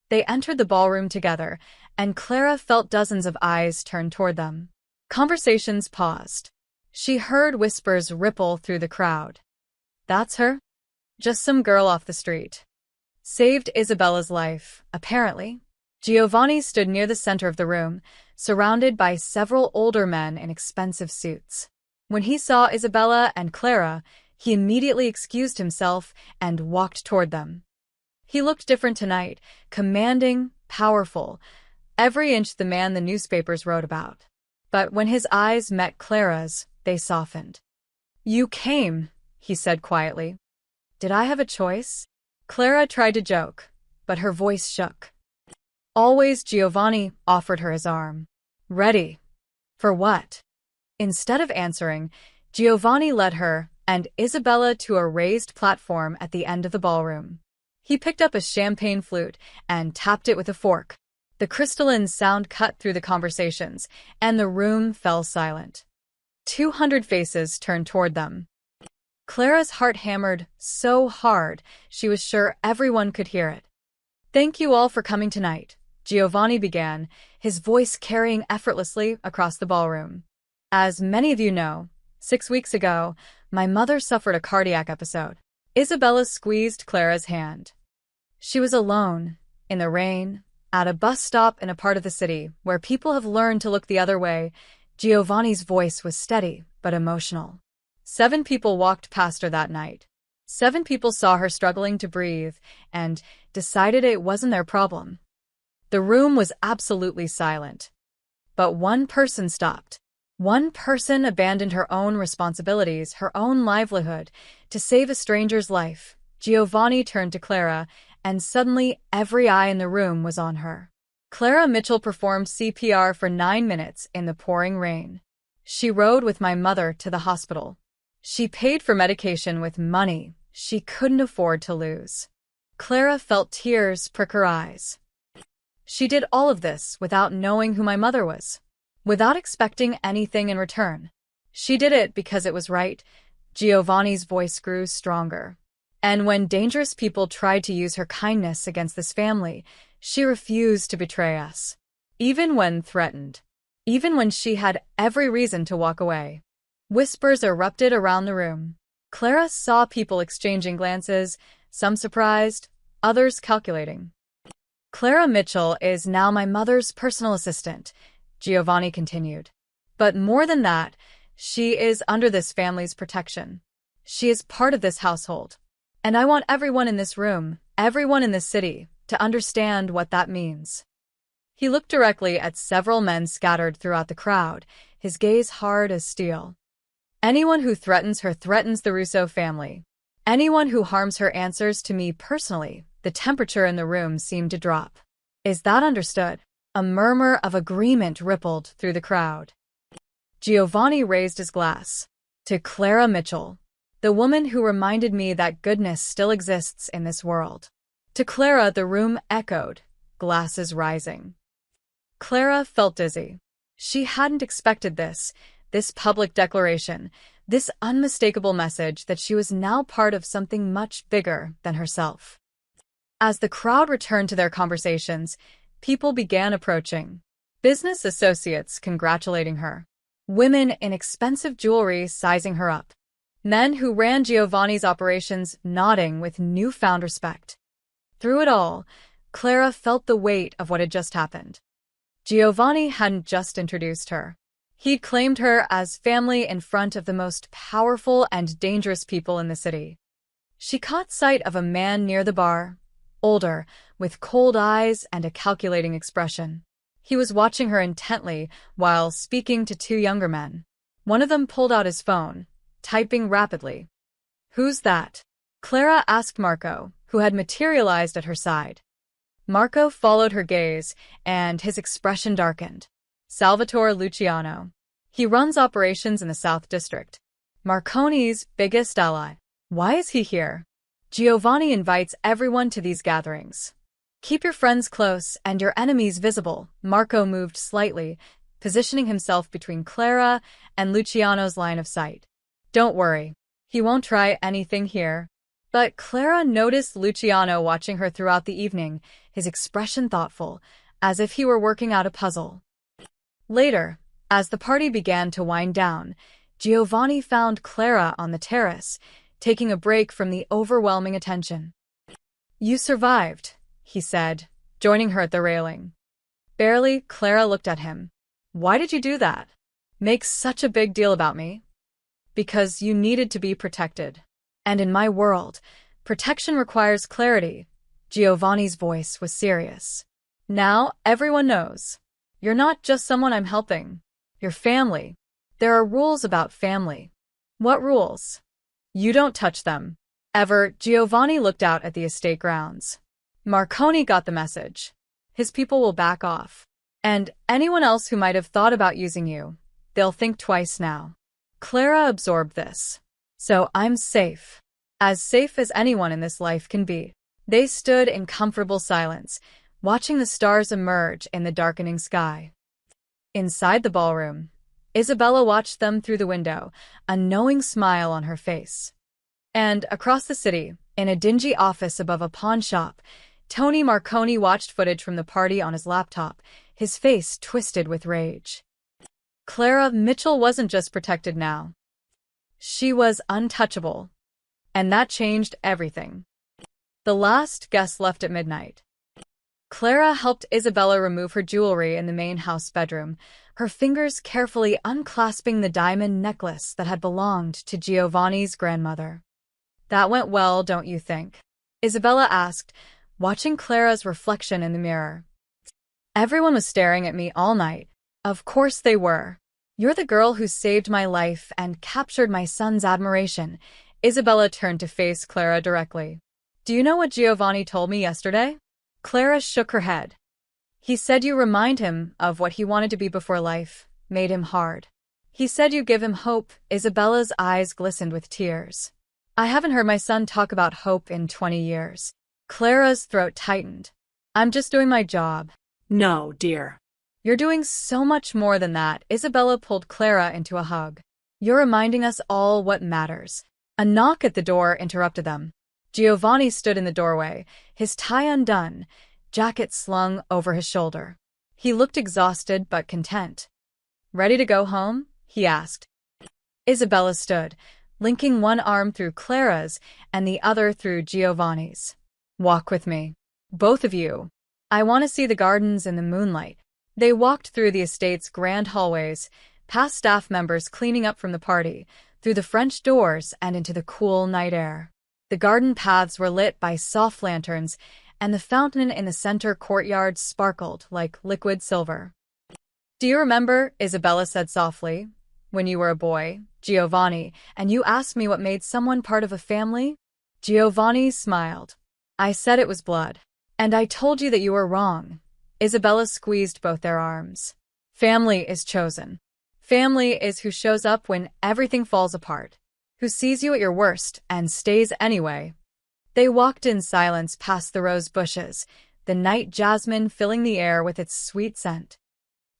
They entered the ballroom together, and Clara felt dozens of eyes turn toward them. Conversations paused. She heard whispers ripple through the crowd. "That's her? Just some girl off the street. Saved Isabella's life, apparently." Giovanni stood near the center of the room, surrounded by several older men in expensive suits. When he saw Isabella and Clara, he immediately excused himself and walked toward them. He looked different tonight, commanding, powerful, every inch the man the newspapers wrote about. But when his eyes met Clara's, they softened. "You came," he said quietly. "Did I have a choice?" Clara tried to joke, but her voice shook. "Always." Giovanni offered her his arm. "Ready." "For what?" Instead of answering, Giovanni led her and Isabella to a raised platform at the end of the ballroom. He picked up a champagne flute and tapped it with a fork. The crystalline sound cut through the conversations, and the room fell silent. 200 faces turned toward them. Clara's heart hammered so hard she was sure everyone could hear it. "Thank you all for coming tonight," Giovanni began, his voice carrying effortlessly across the ballroom. "As many of you know, 6 weeks ago, my mother suffered a cardiac episode." Isabella squeezed Clara's hand. She was alone, in the rain, at a bus stop in a part of the city where people have learned to look the other way. Giovanni's voice was steady but emotional. 7 people walked past her that night. 7 people saw her struggling to breathe and decided it wasn't their problem. The room was absolutely silent. But one person stopped. One person abandoned her own responsibilities, her own livelihood, to save a stranger's life. Giovanni turned to Clara, and suddenly every eye in the room was on her. Clara Mitchell performed CPR for 9 minutes in the pouring rain. She rode with my mother to the hospital. She paid for medication with money she couldn't afford to lose. Clara felt tears prick her eyes. She did all of this without knowing who my mother was, without expecting anything in return. She did it because it was right. Giovanni's voice grew stronger. And when dangerous people tried to use her kindness against this family, she refused to betray us. Even when threatened. Even when she had every reason to walk away. Whispers erupted around the room. Clara saw people exchanging glances, some surprised, others calculating. Clara Mitchell is now my mother's personal assistant, Giovanni continued. But more than that, she is under this family's protection. She is part of this household. And I want everyone in this room, everyone in this city, to understand what that means. He looked directly at several men scattered throughout the crowd, his gaze hard as steel. Anyone who threatens her threatens the Russo family. Anyone who harms her answers to me personally. The temperature in the room seemed to drop. Is that understood? A murmur of agreement rippled through the crowd. Giovanni raised his glass. To Clara Mitchell, the woman who reminded me that goodness still exists in this world. To Clara, the room echoed, glasses rising. Clara felt dizzy. She hadn't expected this public declaration, this unmistakable message that she was now part of something much bigger than herself. As the crowd returned to their conversations, people began approaching. Business associates congratulating her. Women in expensive jewelry sizing her up. Men who ran Giovanni's operations nodding with newfound respect. Through it all, Clara felt the weight of what had just happened. Giovanni hadn't just introduced her. He'd claimed her as family in front of the most powerful and dangerous people in the city. She caught sight of a man near the bar, older, with cold eyes and a calculating expression. He was watching her intently while speaking to two younger men. One of them pulled out his phone, typing rapidly. "Who's that?" Clara asked Marco, who had materialized at her side. Marco followed her gaze, and his expression darkened. Salvatore Luciano. He runs operations in the South District. Marconi's biggest ally. Why is he here? Giovanni invites everyone to these gatherings. Keep your friends close and your enemies visible. Marco moved slightly, positioning himself between Clara and Luciano's line of sight. Don't worry. He won't try anything here. But Clara noticed Luciano watching her throughout the evening, his expression thoughtful, as if he were working out a puzzle. Later, as the party began to wind down, Giovanni found Clara on the terrace, taking a break from the overwhelming attention. "You survived," he said, joining her at the railing. Barely, Clara looked at him. "Why did you do that? Make such a big deal about me?" "Because you needed to be protected. And in my world, protection requires clarity." Giovanni's voice was serious. "Now everyone knows. You're not just someone I'm helping. You're family. There are rules about family." "What rules?" "You don't touch them. Ever." Giovanni looked out at the estate grounds. "Marconi got the message. His people will back off. And anyone else who might have thought about using you, they'll think twice now." Clara absorbed this. "So I'm safe. As safe as anyone in this life can be." They stood in comfortable silence, watching the stars emerge in the darkening sky. Inside the ballroom, Isabella watched them through the window, a knowing smile on her face. And across the city, in a dingy office above a pawn shop, Tony Marconi watched footage from the party on his laptop, his face twisted with rage. Clara Mitchell wasn't just protected now. She was untouchable. And that changed everything. The last guest left at midnight. Clara helped Isabella remove her jewelry in the main house bedroom, her fingers carefully unclasping the diamond necklace that had belonged to Giovanni's grandmother. "That went well, don't you think?" Isabella asked, watching Clara's reflection in the mirror. "Everyone was staring at me all night." "Of course they were. You're the girl who saved my life and captured my son's admiration." Isabella turned to face Clara directly. "Do you know what Giovanni told me yesterday?" Clara shook her head. He said you remind him of what he wanted to be before life made him hard. He said you give him hope. Isabella's eyes glistened with tears. I haven't heard my son talk about hope in 20 years. Clara's throat tightened. I'm just doing my job. No, dear. You're doing so much more than that. Isabella pulled Clara into a hug. You're reminding us all what matters. A knock at the door interrupted them. Giovanni stood in the doorway, his tie undone, jacket slung over his shoulder. He looked exhausted but content. Ready to go home? He asked. Isabella stood, linking one arm through Clara's and the other through Giovanni's. Walk with me. Both of you. I want to see the gardens in the moonlight. They walked through the estate's grand hallways, past staff members cleaning up from the party, through the French doors and into the cool night air. The garden paths were lit by soft lanterns, and the fountain in the center courtyard sparkled like liquid silver. Do you remember, Isabella said softly, when you were a boy, Giovanni, and you asked me what made someone part of a family? Giovanni smiled. I said it was blood. And I told you that you were wrong. Isabella squeezed both their arms. Family is chosen. Family is who shows up when everything falls apart, who sees you at your worst and stays anyway. They walked in silence past the rose bushes, the night jasmine filling the air with its sweet scent.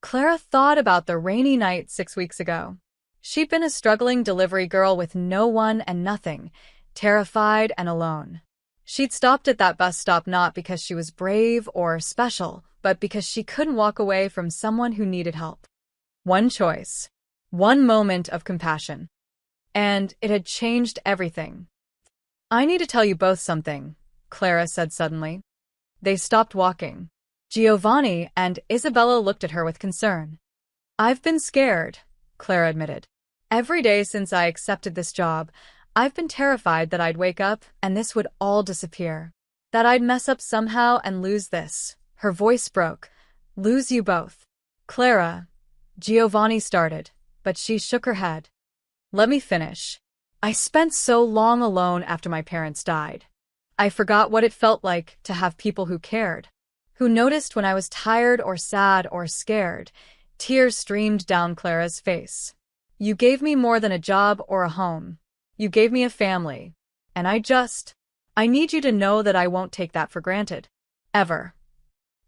Clara thought about the rainy night 6 weeks ago. She'd been a struggling delivery girl with no one and nothing, terrified and alone. She'd stopped at that bus stop not because she was brave or special, but because she couldn't walk away from someone who needed help. One choice. One moment of compassion. And it had changed everything. I need to tell you both something, Clara said suddenly. They stopped walking. Giovanni and Isabella looked at her with concern. I've been scared, Clara admitted. Every day since I accepted this job, I've been terrified that I'd wake up and this would all disappear. That I'd mess up somehow and lose this. Her voice broke. Lose you both. Clara, Giovanni started, but she shook her head. Let me finish. I spent so long alone after my parents died. I forgot what it felt like to have people who cared, who noticed when I was tired or sad or scared. Tears streamed down Clara's face. You gave me more than a job or a home. You gave me a family. And I need you to know that I won't take that for granted. Ever.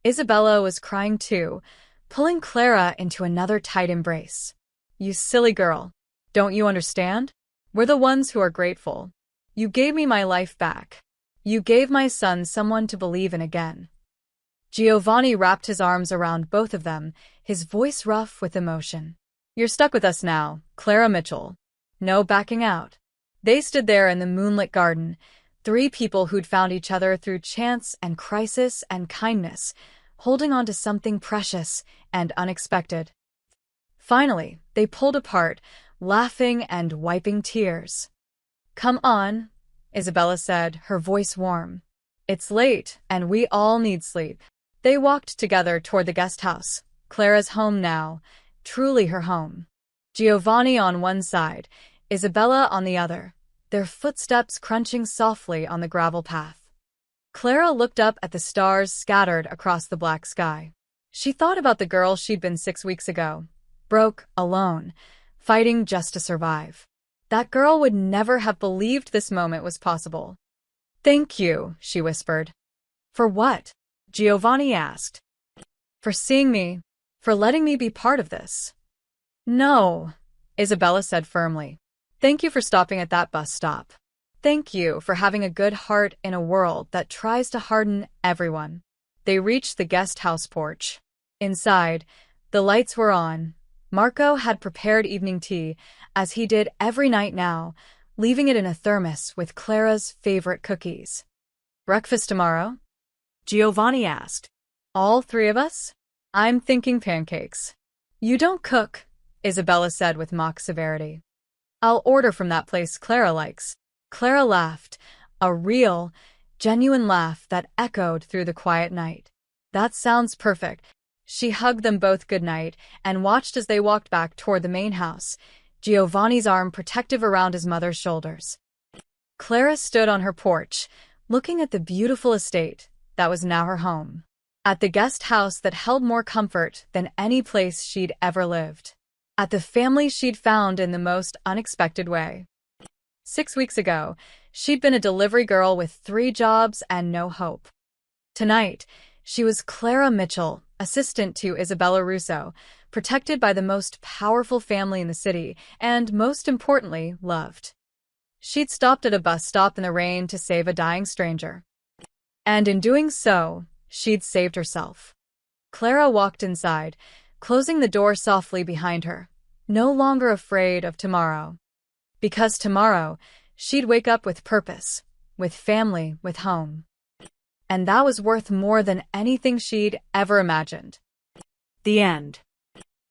Isabella was crying too, pulling Clara into another tight embrace. You silly girl. Don't you understand? We're the ones who are grateful. You gave me my life back. You gave my son someone to believe in again. Giovanni wrapped his arms around both of them, his voice rough with emotion. You're stuck with us now, Clara Mitchell. No backing out. They stood there in the moonlit garden, 3 people who'd found each other through chance and crisis and kindness, holding on to something precious and unexpected. Finally, they pulled apart, laughing and wiping tears. Come on, Isabella said, her voice warm. It's late, and we all need sleep. They walked together toward the guest house, Clara's home now, truly her home. Giovanni on one side, Isabella on the other, their footsteps crunching softly on the gravel path. Clara looked up at the stars scattered across the black sky. She thought about the girl she'd been 6 weeks ago, broke, alone, fighting just to survive. That girl would never have believed this moment was possible. Thank you, she whispered. For what? Giovanni asked. For seeing me, for letting me be part of this. No, Isabella said firmly. Thank you for stopping at that bus stop. Thank you for having a good heart in a world that tries to harden everyone. They reached the guest house porch. Inside, the lights were on. Marco had prepared evening tea, as he did every night now, leaving it in a thermos with Clara's favorite cookies. Breakfast tomorrow? Giovanni asked. All 3 of us? I'm thinking pancakes. You don't cook, Isabella said with mock severity. I'll order from that place Clara likes. Clara laughed, a real, genuine laugh that echoed through the quiet night. That sounds perfect. She hugged them both goodnight and watched as they walked back toward the main house, Giovanni's arm protective around his mother's shoulders. Clara stood on her porch, looking at the beautiful estate that was now her home. At the guest house that held more comfort than any place she'd ever lived. At the family she'd found in the most unexpected way. 6 weeks ago, she'd been a delivery girl with 3 jobs and no hope. Tonight, she was Clara Mitchell, assistant to Isabella Russo, protected by the most powerful family in the city, and most importantly, loved. She'd stopped at a bus stop in the rain to save a dying stranger. And in doing so, she'd saved herself. Clara walked inside, closing the door softly behind her, no longer afraid of tomorrow. Because tomorrow, she'd wake up with purpose, with family, with home. And that was worth more than anything she'd ever imagined. The end.